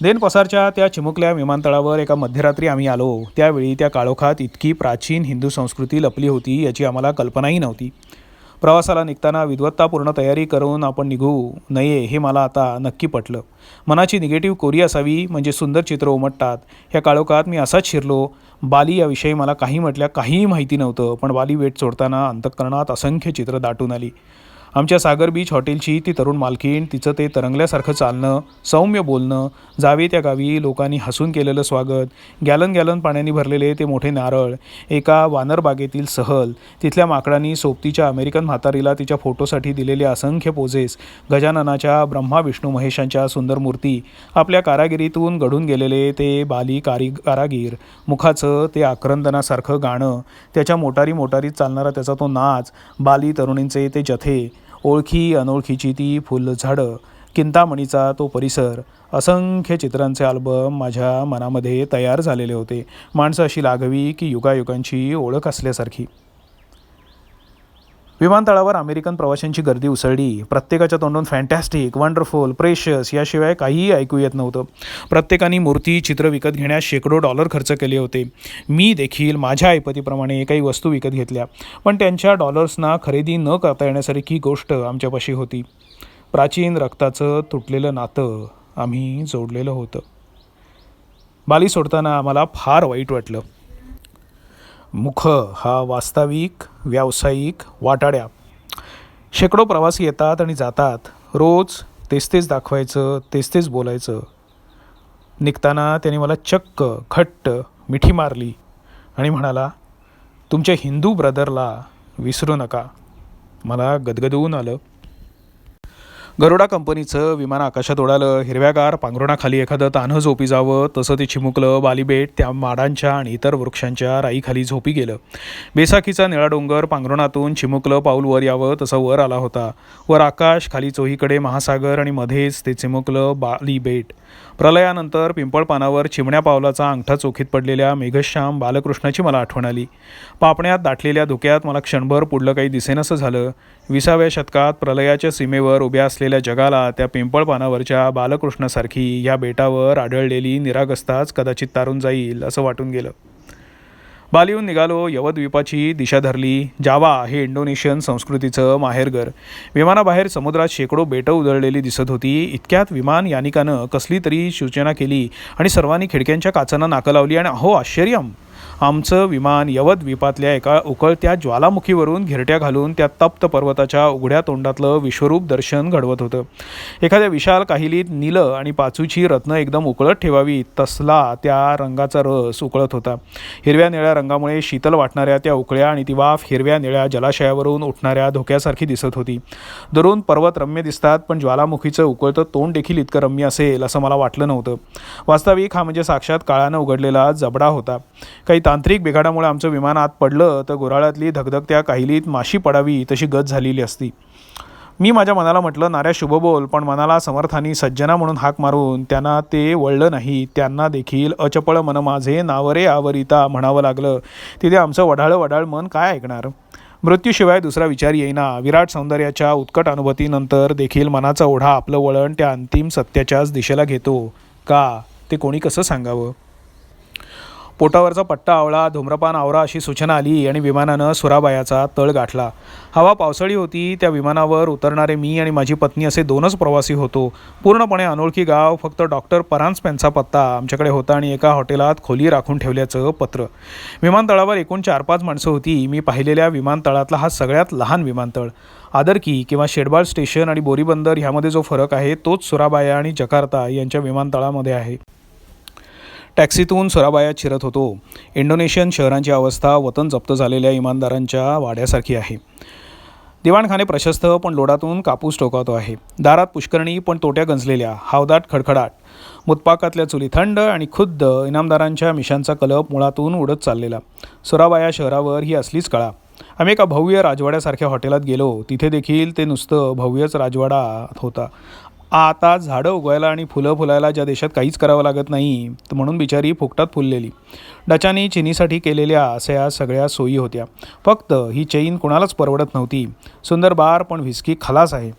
देनपसारच्या त्या चिमुकल्या विमानतळावर एका मध्यरात्री आम्ही आलो. त्यावेळी त्या काळोखात इतकी प्राचीन हिंदू संस्कृती लपली होती याची आम्हाला कल्पनाही नव्हती. प्रवासाला निघताना विद्वत्तापूर्ण तयारी करून आपण निघू नये हे मला आता नक्की पटलं. मनाची निगेटिव्ह कोरी असावी म्हणजे सुंदर चित्र उमटतात. ह्या काळोखात मी असाच शिरलो. बाली याविषयी मला काहीही माहिती नव्हतं, पण बाली बेट सोडताना अंतःकरणात असंख्य चित्र दाटून आली. आमच्या सागर बीच हॉटेलची ती तरुण मालकीण, तिचं ते तरंगल्यासारखं चालणं, सौम्य बोलणं, जावे त्या गावी लोकांनी हसून केलेलं स्वागत, गॅलन पाण्याने भरलेले ते मोठे नारळ, एका वानरबागेतील सहल, तिथल्या माकडांनी सोबतीच्या अमेरिकन म्हातारीला तिच्या फोटोसाठी दिलेले असंख्य पोजेस, गजाननाच्या ब्रह्मा विष्णू महेशांच्या सुंदर मूर्ती, आपल्या कारागिरीतून घडून गेलेले ते बाली कारागीर, मुखाचं ते आक्रंदनासारखं गाणं, त्याच्या मोटारीत चालणारा त्याचा तो नाच, बाली तरुणींचे ते जथे, ओळखी अनोळखीची ती फुलझाडं, चिंतामणीचा तो परिसर, असंख्य चित्रांचे अल्बम माझ्या मनामध्ये तयार झालेले होते. माणसं अशी लागावी की युगायुगांची ओळख असल्यासारखी. विमानतळावर अमेरिकन प्रवाशांची गर्दी उसळली. प्रत्येकाच्या तोंडून फॅन्टॅस्टिक, वंडरफुल, प्रेशियस याशिवाय काहीही ऐकू येत नव्हतं. प्रत्येकाने मूर्ती चित्र विकत घेण्यास शेकडो डॉलर खर्च केले होते. मी देखील माझ्या ऐपतीप्रमाणे काही वस्तू विकत घेतल्या, पण त्यांच्या डॉलर्सना खरेदी न करता येण्यासारखी गोष्ट आमच्यापाशी होती. प्राचीन रक्ताचं तुटलेलं नातं आम्ही जोडलेलं होतं. बाली सोडताना आम्हाला फार वाईट वाटलं. मुख हा वास्तविक व्यावसायिक वाटाड्या. शेकडो प्रवासी येतात आणि जातात. रोज तेच दाखवायचं, तेच बोलायचं. निघताना त्याने मला चक्क खट्ट मिठी मारली आणि म्हणाला, तुमच्या हिंदू ब्रदरला विसरू नका. मला गदगदवून आलं. गरुडा कंपनीचं विमान आकाशात उडालं. हिरव्यागार पांघरुणाखाली एखादं तान्हं झोपी जावं तसं ते चिमुकलं बालीबेट त्या माडांच्या आणि इतर वृक्षांच्या राईखाली झोपी गेलं. बैसाखीचा निळा डोंगर पांघरुणातून चिमुकलं पाऊल वर यावं तसं वर आला होता. वर आकाश, खाली चोहीकडे महासागर आणि मध्येच ते चिमुकलं बालीबेट. प्रलयानंतर पिंपळपानावर चिमण्या पावलाचा अंगठा चोखीत पडलेल्या मेघश्याम बालकृष्णाची मला आठवण आली. पापण्यात दाटलेल्या धुक्यात मला क्षणभर पुढलं काही दिसेनसं झालं. 20व्या शतकात प्रलयाच्या सीमेवर उभ्या असलेल्या झालेल्या जगाला त्या पिंपळपानावरच्या बालकृष्णासारखी ह्या बेटावर आढळलेली निरागसताच कदाचित तारून जाईल असं वाटून गेलं. बालीहून निघालो. यवद्वीपाची दिशा धरली. जावा हे इंडोनेशियन संस्कृतीचं माहेरघर. विमानाबाहेर समुद्रात शेकडो बेटं उधळलेली दिसत होती. इतक्यात विमान यानिकानं कसली तरी सूचना केली आणि सर्वांनी खिडक्यांच्या काचांना नाकं लावली आणि अहो आश्चर्यम, आमचं विमान यवद्वीपातल्या एका उकळत्या ज्वालामुखीवरून घिरट्या घालून त्या तप्त पर्वताच्या उघड्या तोंडातलं विश्वरूप दर्शन घडवत होतं. एखाद्या विशाल काहिलीत नीलं आणि पाचूची रत्नं एकदम उकळत ठेवावी तसला त्या रंगाचा रस उकळत होता. हिरव्या निळ्या रंगामुळे शीतल वाटणाऱ्या त्या उकळ्या आणि ती वाफ हिरव्या निळ्या जलाशयावरून उठणाऱ्या धोक्यासारखी दिसत होती. दुरून पर्वत रम्य दिसतात, पण ज्वालामुखीचं उकळतं तोंड देखील इतकं रम्य असेल असं मला वाटलं नव्हतं. वास्तविक हा म्हणजे साक्षात काळानं उघडलेला जबडा होता. काही तांत्रिक बिघाडामुळे आमचं विमान आत पडलं तर गोराळ्यातली धगधगत्या काहिलीत माशी पडावी तशी गत झालेली असती. मी माझ्या मनाला म्हटलं, नाऱ्या शुभबोल, पण मनाला समर्थानी सज्जना म्हणून हाक मारून त्यांना ते वळलं नाही. त्यांना देखील अचपळ मन माझे नावरे आवरिता म्हणावं लागलं. तिथे आमचं वढाळ मन काय ऐकणार. मृत्यूशिवाय दुसरा विचार येईना. विराट सौंदर्याच्या उत्कट अनुभूतीनंतर देखील मनाचा ओढा आपलं वळण त्या अंतिम सत्याच्याच दिशेला घेतो का, ते कोणी कसं सांगावं. पोटावरचा पट्टा आवळा, धूम्रपान आवरा अशी सूचना आली आणि विमानानं सुराबायाचा तळ गाठला. हवा पावसाळी होती. त्या विमानावर उतरणारे मी आणि माझी पत्नी असे 2च प्रवासी होतो. पूर्णपणे अनोळखी गाव. फक्त डॉक्टर परांजपेंचा पत्ता आमच्याकडे होता आणि एका हॉटेलात खोली राखून ठेवल्याचं पत्र. विमानतळावर एकूण 4-5 माणसं होती. मी पाहिलेल्या विमानतळातला हा सगळ्यात लहान विमानतळ. आदरकी किंवा शेडबाल स्टेशन आणि बोरीबंदर ह्यामध्ये जो फरक आहे तोच सुराबाया आणि जकार्ता यांच्या विमानतळामध्ये आहे. टॅक्सीतून सुराबायात शिरत होतो. इंडोनेशियन शहरांची अवस्था वतन जप्त झालेल्या इमानदारांच्या वाड्यासारखी आहे. दिवाणखाने प्रशस्त पण लोडातून कापूस टोकावतो आहे. दारात पुष्करणी पण तोट्या गंजलेल्या. हावदाट खडखडाट. मुतपाकातल्या चुली थंड आणि खुद्द इनामदारांच्या मिशांचा कलप मुळातून उडत चाललेला. सुराबाया शहरावर ही असलीच कळा. आम्ही एका भव्य राजवाड्यासारख्या हॉटेलात गेलो. तिथे देखील ते नुसतं भव्यच राजवाडा होता. आता झाडं उगवायला आणि फुलं फुलायला ज्या देशात काहीच करावं लागत नाही म्हणून बिचारी फुकटात फुललेली. डचानी चीनीसाठी केलेल्या अशा सगळ्या सोयी होत्या. फक्त ही चैन कुणालाच परवडत नव्हती. सुंदर बार पण व्हिस्की खलास आहे.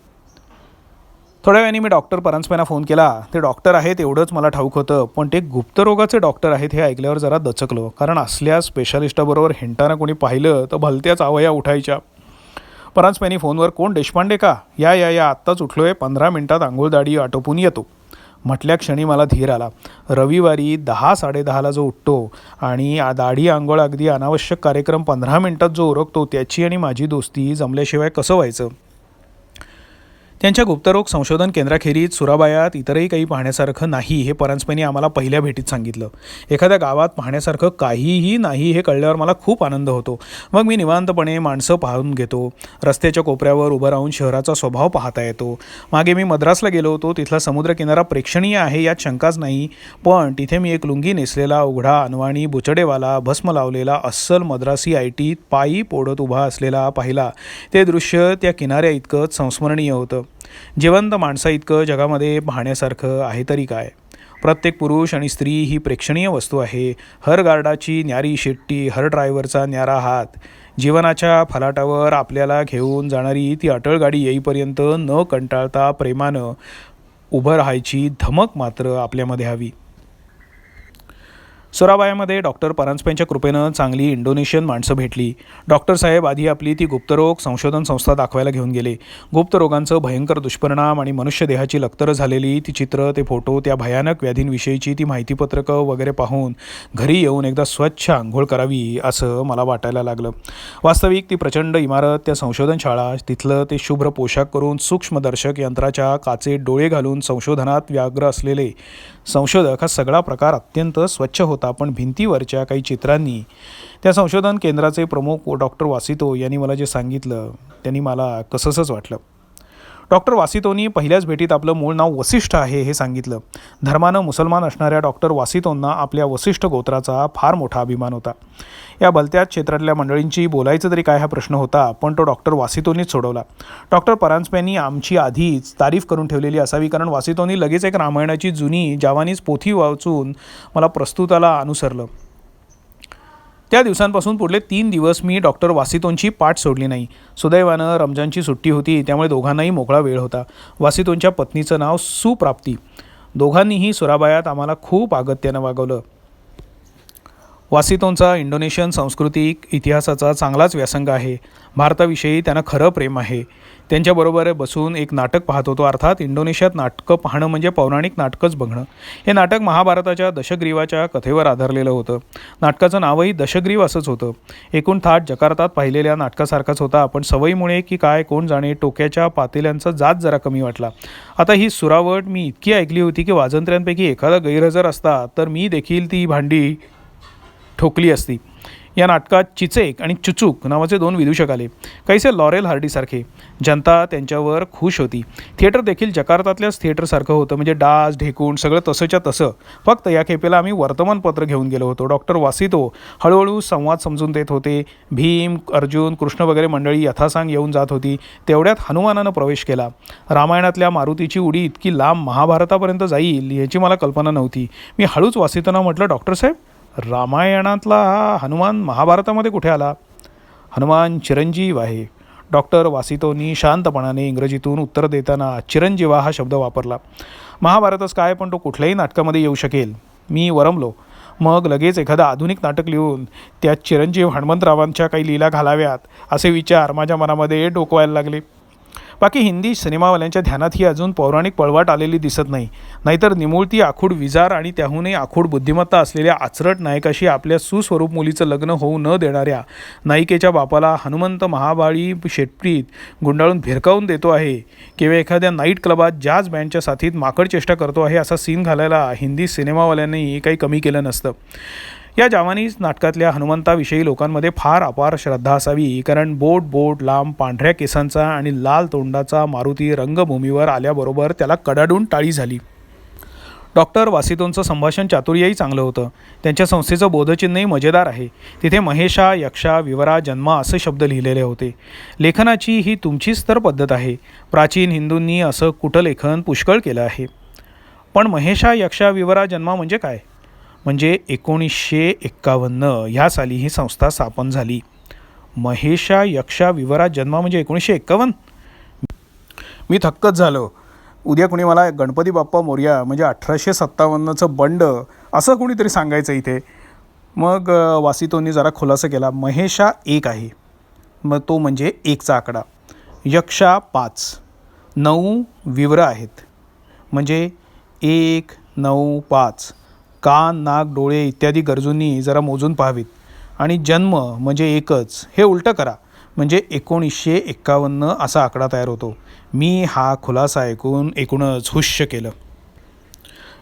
थोड्या वेळाने मी डॉक्टर परांजपेंना फोन केला. ते डॉक्टर आहेत एवढंच मला ठाऊक होतं, पण ते गुप्तरोगाचे डॉक्टर आहेत हे ऐकल्यावर जरा दचकलो. कारण असल्या स्पेशालिस्टाबरोबर हिंटानं कोणी पाहिलं तर भलत्याच आवया उठायच्या. परांजपेंनी फोनवर, कोण देशपांडे का? या आत्ताच उठलोय, 15 मिनिटात आंघोळ दाढी आटोपून येतो म्हटल्या क्षणी मला धीर आला. रविवारी 10-10:30 जो उठतो आणि दाढी आंघोळ अगदी अनावश्यक कार्यक्रम 15 मिनिटात जो उरकतो त्याची आणि माझी दोस्ती जमल्याशिवाय कसं व्हायचं. त्यांच्या गुप्तरोग संशोधन केंद्राखेरीज सुराबायात इतरही काही पाहण्यासारखं नाही हे परांजपेंनी आम्हाला पहिल्या भेटीत सांगितलं. एखाद्या गावात पाहण्यासारखं काहीही नाही हे कळल्यावर मला खूप आनंद होतो. मग मी निवांतपणे माणसं पाहून घेतो. रस्त्याच्या कोपऱ्यावर उभं राहून शहराचा स्वभाव पाहता येतो. मागे मी मद्रासला गेलो होतो. तिथला समुद्रकिनारा प्रेक्षणीय आहे यात शंकाच नाही. पण तिथे मी एक लुंगी नेसलेला उघडा अनवाणी बुचडेवाला भस्म लावलेला अस्सल मद्रासी आयटीत पायी पोडत उभा असलेला पाहिला. ते दृश्य त्या किनाऱ्या इतकंच संस्मरणीय होतं. जिवंत माणसा इतकं जगामध्ये पाहण्यासारखं आहे तरी काय. प्रत्येक पुरुष आणि स्त्री ही प्रेक्षणीय वस्तू आहे. हर गार्डाची न्यारी शेट्टी, हर ड्रायव्हरचा न्यारा हात. जीवनाच्या फलाटावर आपल्याला घेऊन जाणारी ती अटळ गाडी येईपर्यंत न कंटाळता प्रेमानं उभं राहायची धमक मात्र आपल्यामध्ये हवी. सुराबायामध्ये डॉक्टर परांजपेंच्या कृपेनं चांगली इंडोनेशियन माणसं भेटली. डॉक्टर साहेब आधी आपली ती गुप्तरोग संशोधन संस्था दाखवायला घेऊन गेले. गुप्तरोगांचं भयंकर दुष्परिणाम आणि मनुष्य देहाची लक्तरं झालेली ती चित्र, ते फोटो, त्या भयानक व्याधींविषयीची ती माहितीपत्रकं वगैरे पाहून घरी येऊन एकदा स्वच्छ आंघोळ करावी असं मला वाटायला लागलं. वास्तविक ती प्रचंड इमारत, त्या संशोधन शाळा, तिथलं ते शुभ्र पोशाख करून सूक्ष्मदर्शक यंत्राच्या काचेत डोळे घालून संशोधनात व्याग्र असलेले संशोधक, हा सगळा प्रकार अत्यंत स्वच्छ होता. पण भिंतीवरच्या काही चित्रांनी त्या संशोधन केंद्राचे प्रमुख डॉक्टर वासितो यांनी मला जे सांगितलं त्यांनी मला कसंसंच वाटलं. डॉक्टर वासितोंनी पहिल्याच भेटीत आपलं मूळ नाव वसिष्ठ आहे हे सांगितलं. धर्मानं मुसलमान असणाऱ्या डॉक्टर वासितोंना आपल्या वसिष्ठ गोत्राचा फार मोठा अभिमान होता. या भलत्याच क्षेत्रातल्या मंडळींची बोलायचं तरी काय हा प्रश्न होता, पण तो डॉक्टर वासितोंनीच सोडवला. डॉक्टर परांजपेंनी आमची आधीच तारीफ करून ठेवलेली असावी, कारण वासितोंनी लगेच एक रामायणाची जुनी जावानीज पोथी वाचून मला प्रस्तुताला अनुसरलं. त्या दिवसांपासून पुढले 3 दिवस मी डॉक्टर वासितोंची पाठ सोडली नाही. सुदैवानं रमजानची सुट्टी होती, त्यामुळे दोघांनाही मोकळा वेळ होता. वासितोंच्या पत्नीचं नाव सुप्राप्ती. दोघांनीही सुराबायात आम्हाला खूप अगत्यानं वागवलं. वासितोंचा इंडोनेशियन सांस्कृतिक इतिहासाचा चांगलाच व्यासंग आहे. भारताविषयी त्यांना खरं प्रेम आहे. त्यांच्याबरोबर बसून एक नाटक पाहत होतो. अर्थात इंडोनेशियात नाटकं पाहणं म्हणजे पौराणिक नाटकच बघणं. हे नाटक महाभारताच्या दशग्रीवाच्या कथेवर आधारलेलं होतं. नाटकाचं नावही दशग्रीव असंच होतं. एकूण थाट जकार्तात पाहिलेल्या नाटकासारखाच होता, पण सवयीमुळे की काय कोण जाणे टोक्याच्या पातेल्यांचा जात जरा कमी वाटला. आता ही सुरावट मी इतकी ऐकली होती की वाजंत्र्यांपैकी एखादा गैरहजर असता तर मी देखील ती भांडी ठोकली असती. या नाटकात चिचेक आणि चुचूक नावाचे 2 विदूषक आले, काहीसे लॉरेल हार्डीसारखे. जनता त्यांच्यावर खुश होती. थिएटर देखील जकार्तातल्याच थिएटरसारखं होतं, म्हणजे डास ढेकूण सगळं तसंच्या तसं. फक्त या खेपेला आम्ही वर्तमानपत्र घेऊन गेलो होतो. डॉक्टर वासितो हळूहळू संवाद समजून देत होते. भीम, अर्जुन, कृष्ण वगैरे मंडळी यथासांग येऊन जात होती. तेवढ्यात हनुमानानं प्रवेश केला. रामायणातल्या मारुतीची उडी इतकी लांब महाभारतापर्यंत जाईल याची मला कल्पना नव्हती. मी हळूच वासितांना म्हटलं, डॉक्टर साहेब, रामायणातला हा हनुमान महाभारतामध्ये कुठे आला? हनुमान चिरंजीव आहे. डॉक्टर वासितोंनी शांतपणाने इंग्रजीतून उत्तर देताना चिरंजीवा हा शब्द वापरला. महाभारतच काय, पण तो कुठल्याही नाटकामध्ये येऊ शकेल. मी वरमलो. मग लगेच एखादं आधुनिक नाटक लिहून त्यात चिरंजीव हनुमंतरावांच्या काही लीला घालाव्यात असे विचार माझ्या मनामध्ये डोकवायला लागले. बाकी हिंदी सिनेमावाल्यांच्या ध्यानात ही अजून पौराणिक पळवाट आलेली दिसत नाही. नाहीतर निमुळती आखूड विजार आणि त्याहूनही आखूड बुद्धिमत्ता असलेल्या आचरट नायकाशी आपल्या सुस्वरूप मुलीचं लग्न होऊ न देणाऱ्या नायिकेच्या बापाला हनुमंत महाबाळी शेटपीत गुंडाळून भिरकावून देतो आहे किंवा एखाद्या नाईट क्लबात जॅझ बँडच्या साथीत माकड चेष्टा करतो आहे असा सीन घालायला हिंदी सिनेमावाल्यांनी काही कमी केलं नसतं. या जावानीज नाटकातल्या हनुमंताविषयी लोकांमध्ये फार अपार श्रद्धा असावी, कारण बोट लांब पांढऱ्या केसांचा आणि लाल तोंडाचा मारुती रंगभूमीवर आल्याबरोबर त्याला कडाडून टाळी झाली. डॉक्टर वासितोंचं संभाषण चातुर्यही चांगलं होतं. त्यांच्या संस्थेचं बोधचिन्हही मजेदार आहे. तिथे महेशा, यक्षा, विवरा, जन्मा असे शब्द लिहिलेले होते. लेखनाची ही तुमचीच तर पद्धत आहे. प्राचीन हिंदूंनी असं कुटलेखन पुष्कळ केलं आहे. पण महेशा, यक्षा, विवरा, जन्मा म्हणजे काय? म्हणजे 1951 ह्या साली ही संस्था स्थापन झाली. महेशा, यक्षा, विवरा, जन्मा म्हणजे 1951? मी थक्कच झालो. उद्या कुणी मला गणपती बाप्पा मोरया म्हणजे 1857चं बंड असं कुणीतरी सांगायचं इथे. मग वासितोंनी जरा खुलासा केला. महेशा 1 आहे, मग तो म्हणजे 1चा आकडा. यक्षा 5, 9 विवरा आहेत, म्हणजे 1, 9, 5. कान, नाक, डोळे इत्यादी गरजूंनी जरा मोजून पाहावीत. आणि जन्म म्हणजे 1च, हे उलटं करा, म्हणजे 1951 असा आकडा तयार होतो. मी हा खुलासा ऐकून एकूणच हुश्य केलं.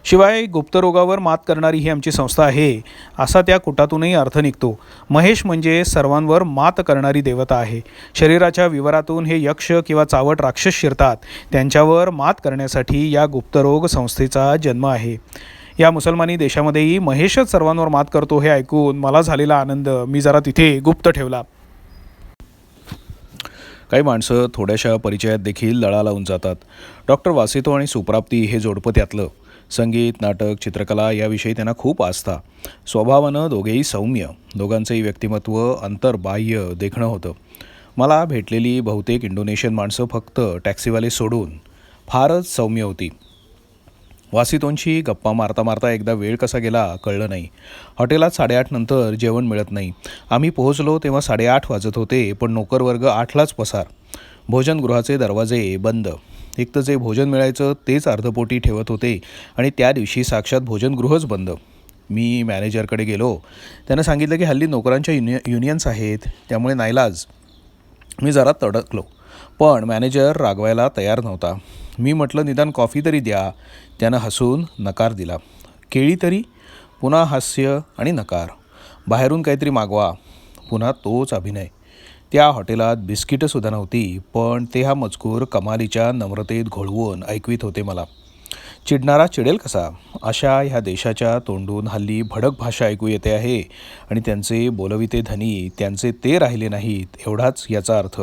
शिवाय गुप्तरोगावर मात करणारी ही आमची संस्था आहे असा त्या कुटातूनही अर्थ निघतो. महेश म्हणजे सर्वांवर मात करणारी देवता आहे. शरीराच्या विवरातून हे यक्ष किंवा चावट राक्षस शिरतात. त्यांच्यावर मात करण्यासाठी या गुप्तरोग संस्थेचा जन्म आहे. या मुसलमानी देशामध्येही महेशच सर्वांवर मात करतो हे ऐकून मला झालेला आनंद मी जरा तिथे गुप्त ठेवला. काही माणसं थोड्याशा परिचयात देखील लळा लावून जातात. डॉक्टर वासितो आणि सुप्राप्ती हे जोडपं त्यातलं. संगीत, नाटक, चित्रकला याविषयी त्यांना खूप आस्था. स्वभावानं दोघेही सौम्य. दोघांचंही व्यक्तिमत्व अंतर्बाह्य देखणं होतं. मला भेटलेली बहुतेक इंडोनेशियन माणसं फक्त टॅक्सीवाले सोडून फारच सौम्य होती. वासितोंशी गप्पा मारता मारता एकदा वेळ कसा गेला कळलं नाही. हॉटेलात 8:30 नंतर जेवण मिळत नाही. आम्ही पोहोचलो तेव्हा 8:30 वाजत होते, पण नोकरवर्ग 8लाच पसार. भोजनगृहाचे दरवाजे बंद. एक तर जे भोजन मिळायचं तेच अर्धपोटी ठेवत होते आणि त्या दिवशी साक्षात भोजनगृहच बंद. मी मॅनेजरकडे गेलो. त्यानं सांगितलं की हल्ली नोकरांच्या युनियन्स आहेत, त्यामुळे नाईलाज. मी जरा तडकलो, पण मॅनेजर रागवायला तयार नव्हता. मी म्हटलं, निदान कॉफी तरी द्या. त्यानं हसून नकार दिला. केळी तरी? पुन्हा हास्य आणि नकार. बाहेरून काहीतरी मागवा. पुन्हा तोच अभिनय. त्या हॉटेलात बिस्किटंसुद्धा नव्हती, पण ते हा मजकूर कमालीच्या नम्रतेत घोळवून ऐकवीत होते मला. चिडणारा चिडेल कसा, अशा ह्या देशाच्या तोंडून हल्ली भडक भाषा ऐकू येते आहे आणि त्यांचे बोलविते धनी त्यांचे ते राहिले नाहीत, एवढाच याचा अर्थ.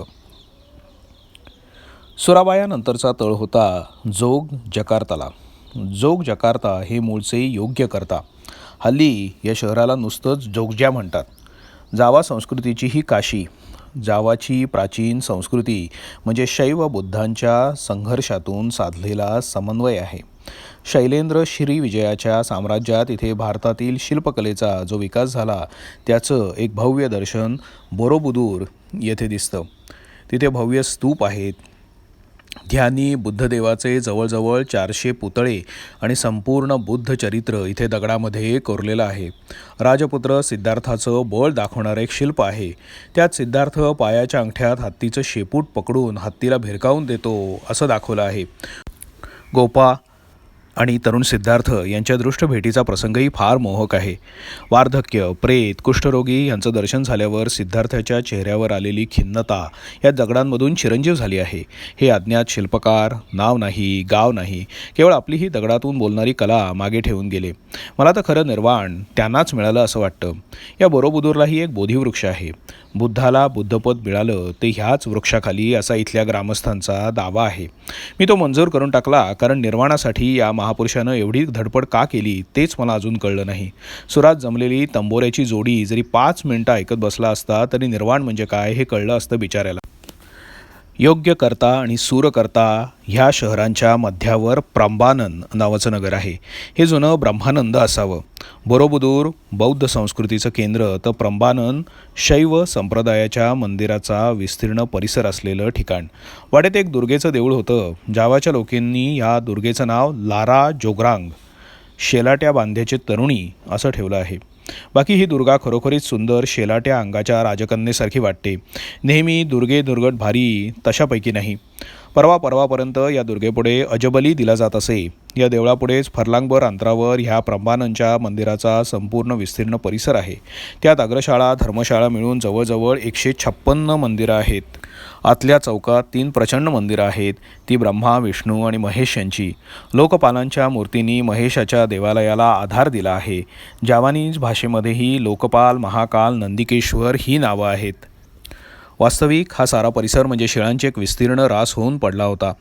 सुराबायानंतरचा तळ होता जोग जकार्ताला. जोग जकार्ता हे मूळचे योग्य करता. हल्ली या शहराला नुसतंच जोगज्या म्हणतात. जावा संस्कृतीची ही काशी. जावाची प्राचीन संस्कृती म्हणजे शैव बुद्धांच्या संघर्षातून साधलेला समन्वय आहे. शैलेंद्र श्रीविजयाच्या साम्राज्यात इथे भारतातील शिल्पकलेचा जो विकास झाला त्याचं एक भव्य दर्शन बोरोबुदूर येथे दिसतं. तिथे भव्य स्तूप आहेत. ध्यानी बुद्धदेवाचे जवळजवळ 400 पुतळे आणि संपूर्ण बुद्ध चरित्र इथे दगडामध्ये कोरलेलं आहे. राजपुत्र सिद्धार्थाचं बळ दाखवणारं एक शिल्प आहे. त्यात सिद्धार्थ पायाच्या अंगठ्यात हत्तीचं शेपूट पकडून हत्तीला भिरकावून देतो असं दाखवलं आहे. गोपा आणि तरुण सिद्धार्थ यांच्या दृष्ट भेटीचा प्रसंगही फार मोहक आहे. वार्धक्य, प्रेत, कुष्ठरोगी यांचं दर्शन झाल्यावर सिद्धार्थाच्या चेहऱ्यावर आलेली खिन्नता या दगडांमधून चिरंजीव झाली आहे. हे अज्ञात शिल्पकार नाव नाही, गाव नाही, केवळ आपली ही दगडातून बोलणारी कला मागे ठेवून गेले. मला तर खरं निर्वाण त्यांनाच मिळालं असं वाटतं. या बोरोबुदूरलाही एक बोधिवृक्ष आहे. बुद्धाला बुद्धपद मिळालं ते ह्याच वृक्षाखाली असा इथल्या ग्रामस्थांचा दावा आहे. मी तो मंजूर करून टाकला कारण निर्वाणासाठी या महापुरुषानं एवढी धडपड का केली तेच मला अजून कळलं नाही. सुरात जमलेली तंबोऱ्याची जोडी जरी 5 मिनिटं ऐकत बसला असता तरी निर्वाण म्हणजे काय हे कळलं असतं बिचाऱ्याला. योग्यकर्ता आणि सूरकर्ता ह्या शहरांच्या मध्यावर प्रंबानन नावाचं नगर आहे. हे जुनं ब्रह्मानंद असावं. बोरोबुदूर बौद्ध संस्कृतीचं केंद्र तर प्रंबानन शैव संप्रदायाच्या मंदिराचा विस्तीर्ण परिसर असलेलं ठिकाण. वाड्यात एक दुर्गेचं देऊळ होतं. जावाच्या लोकांनी या दुर्गेचं नाव लारा जोग्रांग शेलाट्या बांध्याची तरुणी असं ठेवलं आहे. बाकी ही दुर्गा खरोखरीच सुंदर शेलाट्या अंगाच्या राजकन्येसारखी वाटते. नेहमी दुर्गे दुर्गट भारी तशापैकी नाही. परवापर्यंत या दुर्गेपुढे अजबली दिला जात असे. या देवळापुढेच फरलांगभर अंतरावर ह्या प्रंबाननच्या मंदिराचा संपूर्ण विस्तीर्ण परिसर आहे. त्यात अग्रशाळा धर्मशाळा मिळून जवळजवळ 156 मंदिरं आहेत. आतल्या चौकात 3 प्रचंड मंदिरं आहेत. ती ब्रह्मा, विष्णू आणि महेश यांची. लोकपालांच्या मूर्तींनी महेशाच्या देवालयाला आधार दिला आहे. जावानीज भाषेमध्येही लोकपाल, महाकाल, नंदिकेश्वर ही नावं आहेत. वास्तविक हा सारा परिसर म्हणजे शिळांचे एक विस्तीर्ण रास होऊन पडला होता.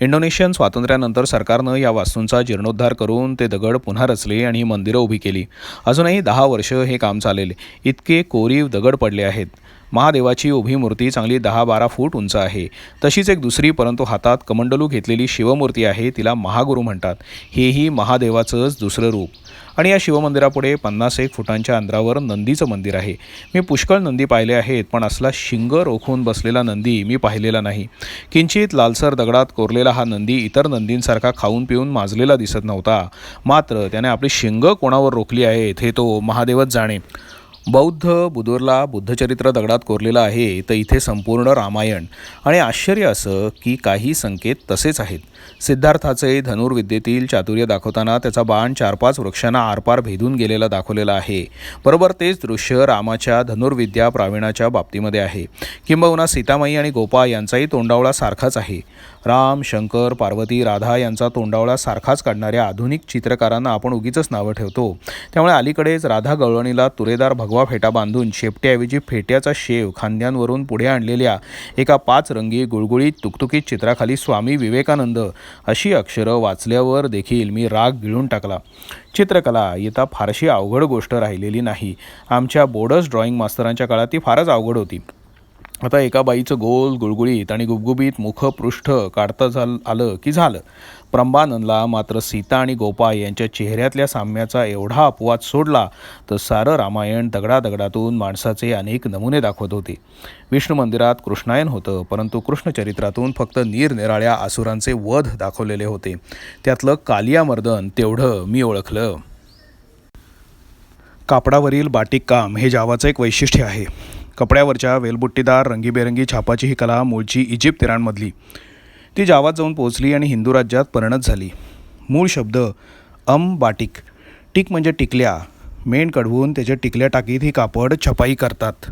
इंडोनेशियन स्वातंत्र्यानंतर सरकारनं या वास्तूंचा जीर्णोद्धार करून ते दगड पुन्हा रचले आणि ही मंदिरं उभी केली. अजूनही 10 वर्ष हे काम चालेल इतके कोरीव दगड पडले आहेत. महादेवाची उभी मूर्ती चांगली 10-12 फूट उंच आहे. तशीच एक दुसरी परंतु हातात कमंडलू घेतलेली शिवमूर्ती आहे. तिला महागुरू म्हणतात. हेही महादेवाचंच दुसरं रूप. आणि या शिवमंदिरापुढे 50-1 फुटांच्या अंतरावर नंदीचं मंदिर आहे. मी पुष्कळ नंदी पाहिले आहेत पण असला शिंग रोखून बसलेला नंदी मी पाहिलेला नाही. किंचित लालसर दगडात कोरलेला हा नंदी इतर नंदींसारखा खाऊन पिऊन माजलेला दिसत नव्हता. मात्र त्याने आपली शिंग कोणावर रोखली आहेत हे तो महादेवच जाणे. बौद्ध बुदूरला बुद्धचरित्र दगडात कोरलेलं आहे तर इथे संपूर्ण रामायण. आणि आश्चर्य असं की काही संकेत तसेच आहेत. सिद्धार्थाचे धनुर्विद्येतील चातुर्य दाखवताना त्याचा बाण 4-5 वृक्षांना आरपार भेदून गेलेला दाखवलेला आहे. बरोबर तेच दृश्य रामाच्या धनुर्विद्या प्रावीणाच्या बाबतीमध्ये आहे. किंबहुना सीतामाई आणि गोपा यांचाही तोंडावळा सारखाच आहे. राम, शंकर, पार्वती, राधा यांचा तोंडावळा सारखाच काढणाऱ्या आधुनिक चित्रकारांना आपण उगीचच नावं ठेवतो. त्यामुळे अलीकडेच राधा गवळणीला तुरेदार भगवा फेटा बांधून शेपट्याऐवजी फेट्याचा शेव खांद्यांवरून पुढे आणलेल्या एका 5 रंगी गुळगुळीत तुकतुकीत चित्राखाली स्वामी विवेकानंद अशी अक्षरं वाचल्यावर देखील मी राग गिळून टाकला. चित्रकला येता फारशी अवघड गोष्ट राहिलेली नाही. आमच्या बोर्डर्स ड्रॉइंग मास्तरांच्या काळात ती फारच अवघड होती. आता एका बाईचं गोल गुळगुळीत आणि गुबगुबीत मुखपृष्ठ काढता आलं की झालं. प्रंबाननला मात्र सीता आणि गोपा यांच्या चेहऱ्यातल्या साम्याचा एवढा अपवाद सोडला तर सारं रामायण दगडादगडातून माणसाचे अनेक नमुने दाखवत होते. विष्णू मंदिरात कृष्णायन होतं परंतु कृष्णचरित्रातून फक्त निरनिराळ्या असुरांचे वध दाखवलेले होते. त्यातलं कालियामर्दन तेवढं मी ओळखलं. कापडावरील बाटिक काम हे जावाचं एक वैशिष्ट्य आहे. कपड्यावरच्या वेलबुट्टीदार रंगीबेरंगी छापाची ही कला मूळची इजिप्त इराणमधली. ती जावात जाऊन पोहोचली आणि हिंदू राज्यात परिणत झाली. मूळ शब्द बाटिक. टिक म्हणजे टिकल्या. मेण कढवून त्याच्या टिकल्या टाकीत ही कापड छपाई करतात.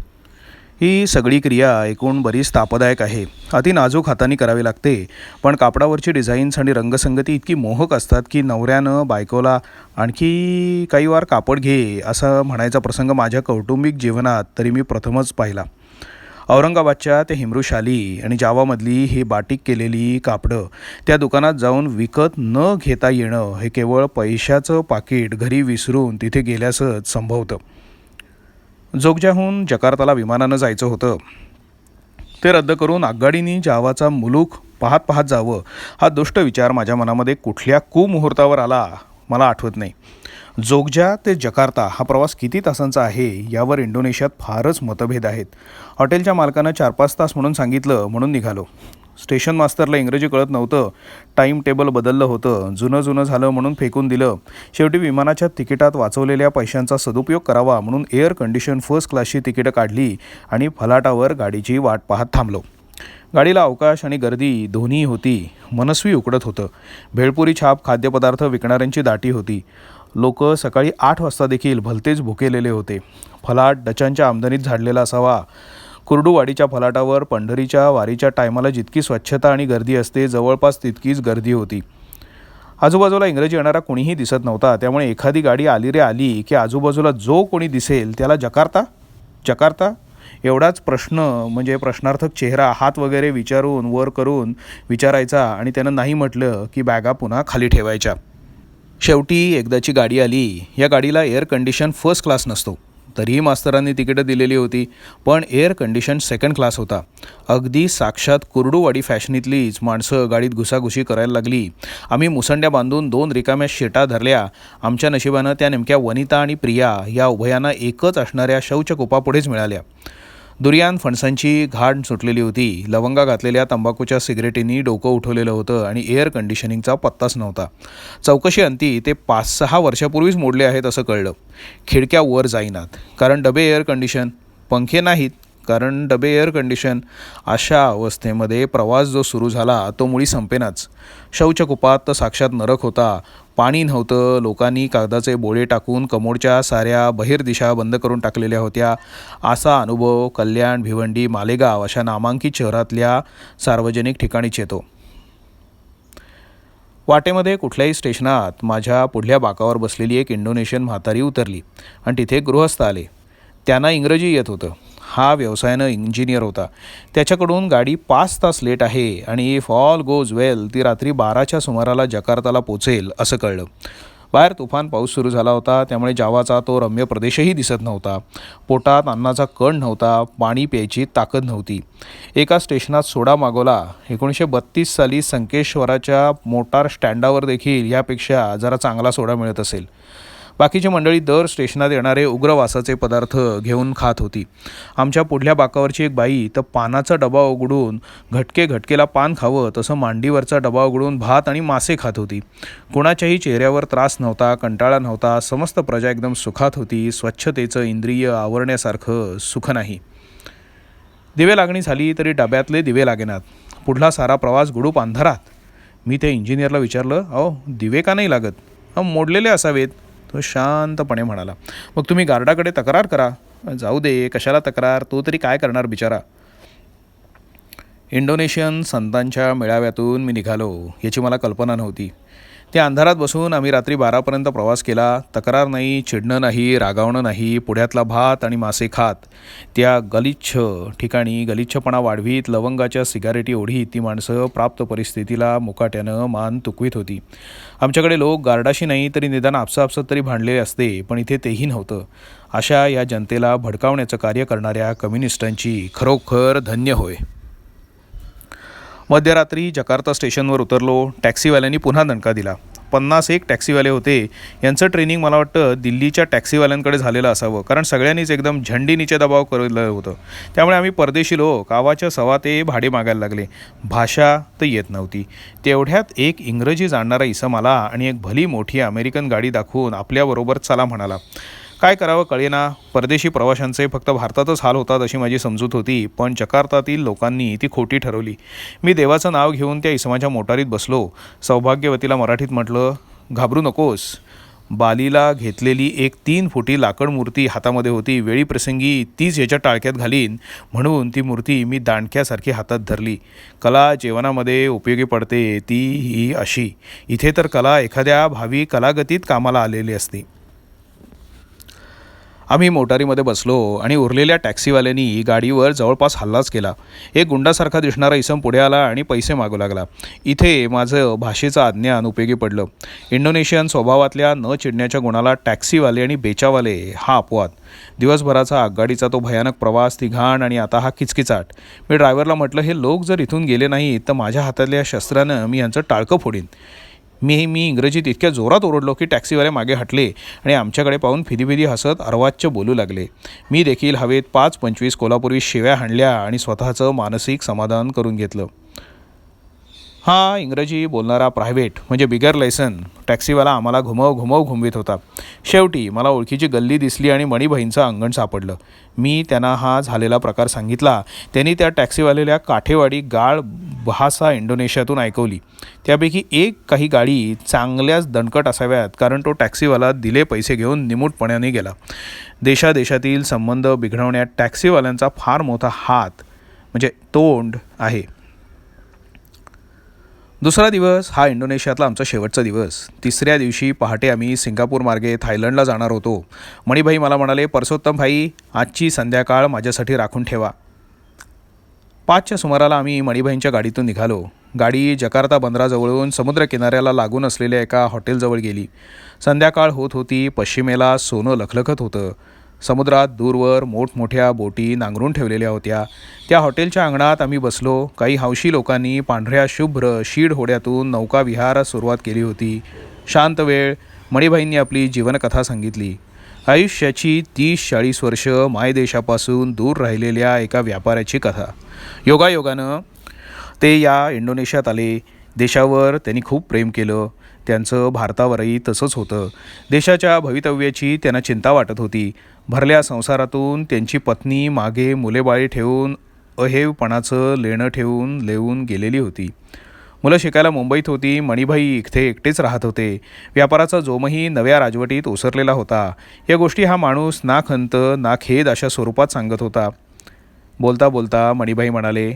ही सगळी क्रिया एकूण बरीच तापदायक आहे. अति नाजूक हाताने करावी लागते. पण कापडावरची डिझाईन्स आणि रंगसंगती इतकी मोहक असतात की नवऱ्यानं बायकोला आणखी काही वार कापड घे असं म्हणायचा प्रसंग माझ्या कौटुंबिक जीवनात तरी मी प्रथमच पाहिला. औरंगाबादच्या त्या हिमरूशाली आणि जावामधली ही बाटिक केलेली कापडं त्या दुकानात जाऊन विकत न घेता येणं हे केवळ पैशाचं पाकीट घरी विसरून तिथे गेल्यासच संभवतं. जोगजाहून जकार्ताला विमानानं जायचं होतं. ते रद्द करून आगगाडीनी जावाचा मुलूक पाहत पाहत जावं हा दुष्ट विचार माझ्या मनामध्ये कुठल्या कुमुहूर्तावर आला मला आठवत नाही. जोगजा ते जकार्ता हा प्रवास किती तासांचा आहे यावर इंडोनेशियात फारच मतभेद आहेत. हॉटेलच्या मालकानं 4-5 तास म्हणून सांगितलं म्हणून निघालो. स्टेशन मास्तरला इंग्रजी कळत नव्हतं. टाईम टेबल बदललं होतं. जुनं झालं म्हणून फेकून दिलं. शेवटी विमानाच्या तिकिटात वाचवलेल्या पैशांचा सदुपयोग करावा म्हणून एअर कंडिशन फर्स्ट क्लासची तिकीटं काढली आणि फलाटावर गाडीची वाट पाहत थांबलो. गाडीला अवकाश आणि गर्दी दोन्ही होती. मनस्वी उकडत होतं. भेळपुरी छाप खाद्यपदार्थ विकणाऱ्यांची दाटी होती. लोक सकाळी 8 वाजता देखील भलतेच भुकेलेले होते. फलाट डचांच्या आमदनीत झाडलेला असावा. कुर्डुवाडीच्या फलाटावर पंढरीच्या वारीच्या टायमाला जितकी स्वच्छता आणि गर्दी असते जवळपास तितकीच गर्दी होती. आजूबाजूला इंग्रजी येणारा कोणीही दिसत नव्हता. त्यामुळे एखादी गाडी आली रे आली की आजूबाजूला जो कोणी दिसेल त्याला जकार्ता एवढाच प्रश्न म्हणजे प्रश्नार्थक चेहरा हात वगैरे विचारून वर करून विचारायचा आणि त्यानं नाही म्हटलं की बॅगा पुन्हा खाली ठेवायच्या. शेवटी एकदाची गाडी आली. या गाडीला एअर कंडिशन फर्स्ट क्लास नसतो. तरीही मास्तरांनी तिकीटं दिलेली होती. पण एअर कंडिशन सेकंड क्लास होता. अगदी साक्षात कुर्डुवाडी फॅशनीतलीच माणसं गाडीत घुसाघुशी करायला लागली. आम्ही मुसंड्या बांधून 2 रिकाम्या शेटा धरल्या. आमच्या नशिबानं त्या नेमक्या वनिता आणि प्रिया या उभयांना एकच असणाऱ्या शौचकूपापुढेच मिळाल्या. दुर्यान फणसांची घाण सुटलेली होती. लवंगा घातलेल्या तंबाखूच्या सिगरेटींनी डोकं उठवलेलं होतं आणि एअर कंडिशनिंगचा पत्ताच नव्हता. चौकशी अंती ते 5-6 वर्षापूर्वीच मोडले आहेत असं कळलं. खिडक्या वर जाईनात कारण डबे एअर कंडिशन, पंखे नाहीत कारण डबे एअर कंडिशन. अशा अवस्थेमध्ये प्रवास जो सुरू झाला तो मुळी संपेनाच. शौचकूपात तर साक्षात नरक होता. पाणी नव्हतं. लोकांनी कागदाचे बोळे टाकून कमोडच्या साऱ्या बहिर्दिशा बंद करून टाकलेल्या होत्या. असा अनुभव कल्याण, भिवंडी, मालेगाव अशा नामांकित शहरातल्या सार्वजनिक ठिकाणीच येतो. वाटेमध्ये कुठल्याही स्टेशनात माझ्या पुढल्या बाकावर बसलेली एक इंडोनेशियन म्हातारी उतरली आणि तिथे गृहस्थ आले. त्यांना इंग्रजी येत होतं. हा व्यवसायानं इंजिनियर होता. त्याच्याकडून गाडी 5 तास लेट आहे आणि इफ ऑल गोज वेल ती रात्री 12च्या सुमाराला जकार्ताला पोचेल असं कळलं. बाहेर तुफान पाऊस सुरू झाला होता. त्यामुळे जावाचा तो रम्य प्रदेशही दिसत नव्हता. पोटात अन्नाचा कण नव्हता. पाणी प्यायची ताकद नव्हती. एका स्टेशनात सोडा मागवला. 1932 साली संकेश्वराच्या मोटार स्टँडावर देखील यापेक्षा जरा चांगला सोडा मिळत असेल. बाकीची मंडळी दर स्टेशनात येणारे उग्रवासाचे पदार्थ घेऊन खात होती. आमच्या पुढल्या बाकावरची एक बाई तर पानाचा डबा उघडून घटकेला पान खावं तसं मांडीवरचा डबा उघडून भात आणि मासे खात होती. कुणाच्याही चेहऱ्यावर त्रास नव्हता, कंटाळा नव्हता. समस्त प्रजा एकदम सुखात होती. स्वच्छतेचं इंद्रिय आवरण्यासारखं सुख नाही. दिवे लागणी झाली तरी डब्यातले दिवे लागेनात. पुढला सारा प्रवास गुडूप अंधारात. मी ते इंजिनियरला विचारलं, अहो दिवे का नाही लागत? मोडलेले असावेत. तो शांतपणे म्हणाला, मग तुम्ही गार्डाकडे तक्रार करा. जाऊ दे, कशाला तक्रार, तो तरी काय करणार बिचारा. इंडोनेशियन संतांच्या मेळाव्यातून मी निघालो याची मला कल्पना नव्हती. त्या अंधारात बसून आम्ही रात्री 12पर्यंत प्रवास केला. तक्रार नाही, चिडणं नाही, रागावणं नाही. पुढ्यातला भात आणि मासे खात त्या गलिच्छ ठिकाणी गलिच्छपणा वाढवीत लवंगाच्या सिगारेटी ओढीत ती माणसं प्राप्त परिस्थितीला मुकाट्यानं मान तुकवीत होती. आमच्याकडे लोक गार्डाशी नाही तरी निदान आपसापसात तरी भांडले असते, पण इथे तेही नव्हतं. अशा या जनतेला भडकावण्याचं कार्य करणाऱ्या कम्युनिस्टांची खरोखर धन्य होय. मध्यरात्री जकार्ता स्टेशनवर उतरलो. टॅक्सीवाल्यांनी पुन्हा दणका दिला. 51 टॅक्सीवाले होते. यांचं ट्रेनिंग मला वाटतं दिल्लीच्या टॅक्सीवाल्यांकडे झालेलं असावं, कारण सगळ्यांनीच एकदम झंडी दबाव केलं होतं. त्यामुळे आम्ही परदेशी लोक आवाच्या सवा ते भाडे मागायला लागले. भाषा तर येत नव्हती. तेवढ्यात एक इंग्रजी जाणणारा इसम आला आणि एक भली मोठी अमेरिकन गाडी दाखवून आपल्याबरोबर चला म्हणाला. काय करावं कळेना. परदेशी प्रवाशांचे फक्त भारतातच हाल होतात अशी माझी समजूत होती, पण जकार्तातील लोकांनी ती खोटी ठरवली. मी देवाचं नाव घेऊन त्या इसमाच्या मोटारीत बसलो. सौभाग्यवतीला मराठीत म्हटलं, घाबरू नकोस. बालीला घेतलेली एक 3 फुटी लाकड मूर्ती हातामध्ये होती. वेळी प्रसंगी तीच याच्या टाळक्यात घालीन म्हणून ती मूर्ती मी दांडक्यासारखी हातात धरली. कला जेवणामध्ये उपयोगी पडते, ती ही अशी. इथे तर कला एखाद्या भावी कलागतीत कामाला आलेली असते. आम्ही मोटारीमध्ये बसलो आणि उरलेल्या टॅक्सीवाल्यांनी गाडीवर जवळपास हल्लाच केला. एक गुंडासारखा दिसणारा इसम पुढे आला आणि पैसे मागू लागला. इथे माझं भाषेचं अज्ञान उपयोगी पडलं. इंडोनेशियन स्वभावातल्या न चिडण्याच्या गुणाला टॅक्सीवाले आणि बेचावाले हा अपवाद. दिवसभराचा आगगाडीचा तो भयानक प्रवास, ती घाण आणि आता हा किचकिचाट. मी ड्रायव्हरला म्हटलं, हे लोक जर इथून गेले नाहीत तर माझ्या हातातल्या शस्त्रानं मी यांचं टाळकं फोडीन. मी इंग्रजीत इतक्या जोरात ओरडलो की टॅक्सीवाले मागे हटले आणि आमच्याकडे पाहून फिदीफिदी हसत अर्वाच्य बोलू लागले. मी देखील हवेत 5-25 कोल्हापुरी शिव्या हाणल्या आणि स्वतःचं मानसिक समाधान करून घेतलं. हा इंग्रजी बोलणारा प्रायव्हेट म्हणजे बिगर लायसन टॅक्सीवाला आम्हाला घुमवीत होता. शेवटी मला ओळखीची गल्ली दिसली आणि मणीभाईंचं अंगण सापडलं. मी त्यांना हा झालेला प्रकार सांगितला. त्यांनी त्या टॅक्सीवालेल्या काठेवाडी गाळ भाषा इंडोनेशियातून ऐकवली. त्यापैकी काही गाडी चांगल्याच दणकट असाव्यात, कारण तो टॅक्सीवाला दिले पैसे घेऊन निमूटपणाने गेला. देशादेशातील संबंध बिघडवण्यात टॅक्सीवाल्यांचा फार मोठा हात म्हणजे तोंड आहे. दुसरा दिवस हा इंडोनेशियातला आमचा शेवटचा दिवस. तिसऱ्या दिवशी पहाटे आम्ही सिंगापूर मार्गे थायलंडला जाणार होतो. मणीभाई मला म्हणाले, परसोत्तम भाई, आजची संध्याकाळ माझ्यासाठी राखून ठेवा. 5च्या सुमाराला आम्ही मणीभाईंच्या गाडीतून निघालो. गाडी जकार्ता बंदराजवळून समुद्रकिनाऱ्याला लागून असलेल्या एका हॉटेलजवळ गेली. संध्याकाळ होत होती. पश्चिमेला सोनं लखलखत होतं. समुद्रात दूरवर मोठमोठ्या बोटी नांगरून ठेवलेल्या होत्या. त्या हॉटेलच्या अंगणात आम्ही बसलो. काही हौशी लोकांनी पांढऱ्या शुभ्र शीड होड्यातून नौकाविहारास सुरुवात केली होती. शांत वेळ. मणीभाईंनी आपली जीवनकथा सांगितली. आयुष्याची 30-40 वर्ष मायदेशापासून दूर राहिलेल्या एका व्यापाऱ्याची कथा. योगायोगानं ते या इंडोनेशियात आले. देशावर त्यांनी खूप प्रेम केलं. त्यांचं भारतावरही तसंच होतं. देशाच्या भवितव्याची त्यांना चिंता वाटत होती. भरल्या संसारातून त्यांची पत्नी मागे मुलेबाळी ठेवून अहेवपणाचं लेणं ठेवून लेवून गेलेली होती. मुलं शिकायला मुंबईत होती. मणीभाई इथे एकटेच राहत होते. व्यापाराचा जोमही नव्या राजवटीत ओसरलेला होता. या गोष्टी हा माणूस ना खंत ना खेद अशा स्वरूपात सांगत होता. बोलता बोलता मणीभाई म्हणाले,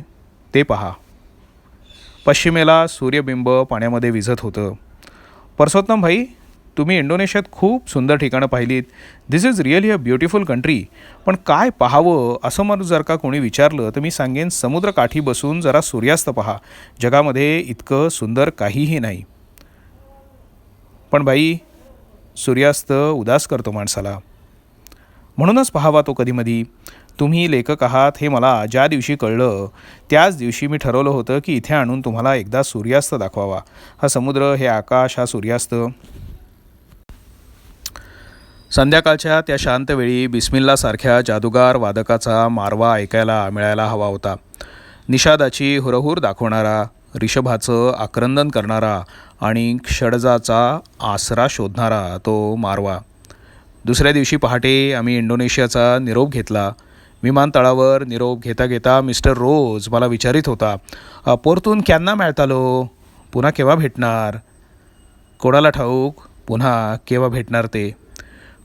ते पहा. पश्चिमेला सूर्यबिंब पाण्यामध्ये विझत होतं. परसोत्तम भाई, तुम्ही इंडोनेशियात खूप सुंदर ठिकाणं पाहिलीत. This is really a beautiful country. पण काय पाहावं असं मला जर का कोणी विचारलं तर मी सांगेन, समुद्रकाठी बसून जरा सूर्यास्त पहा. जगामध्ये इतकं सुंदर काहीही नाही. पण भाई, सूर्यास्त उदास करतो माणसाला. म्हणूनच पाहावा तो कधीमधी. तुम्ही लेखक आहात हे मला ज्या दिवशी कळलं त्याच दिवशी मी ठरवलं होतं की इथे आणून तुम्हाला एकदा सूर्यास्त दाखवावा. हा समुद्र, हे आकाश, हा सूर्यास्त. संध्याकाळच्या त्या शांत वेळी बिस्मिल्लासारख्या जादूगार वादकाचा मारवा ऐकायला मिळायला हवा होता. निषादाची हुरहुर दाखवणारा, ऋषभाचं आक्रंदन करणारा आणि षडजाचा आसरा शोधणारा तो मारवा. दुसऱ्या दिवशी पहाटे आम्ही इंडोनेशियाचा निरोप घेतला. विमानतळावर निरोप घेता घेता मिस्टर रोज मला विचारित होता, पोरतून क्यांना मेळतालो? पुन्हा केव्हा भेटणार? कोणाला ठाऊक पुन्हा केव्हा भेटणार ते.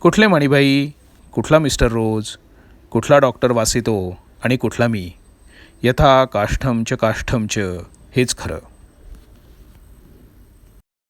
कुठले मणीभाई, कुठला मिस्टर रोज, कुठला डॉक्टर वासितो आणि कुठला मी. यथा काष्ठम च काष्ठम च, हेच खरं.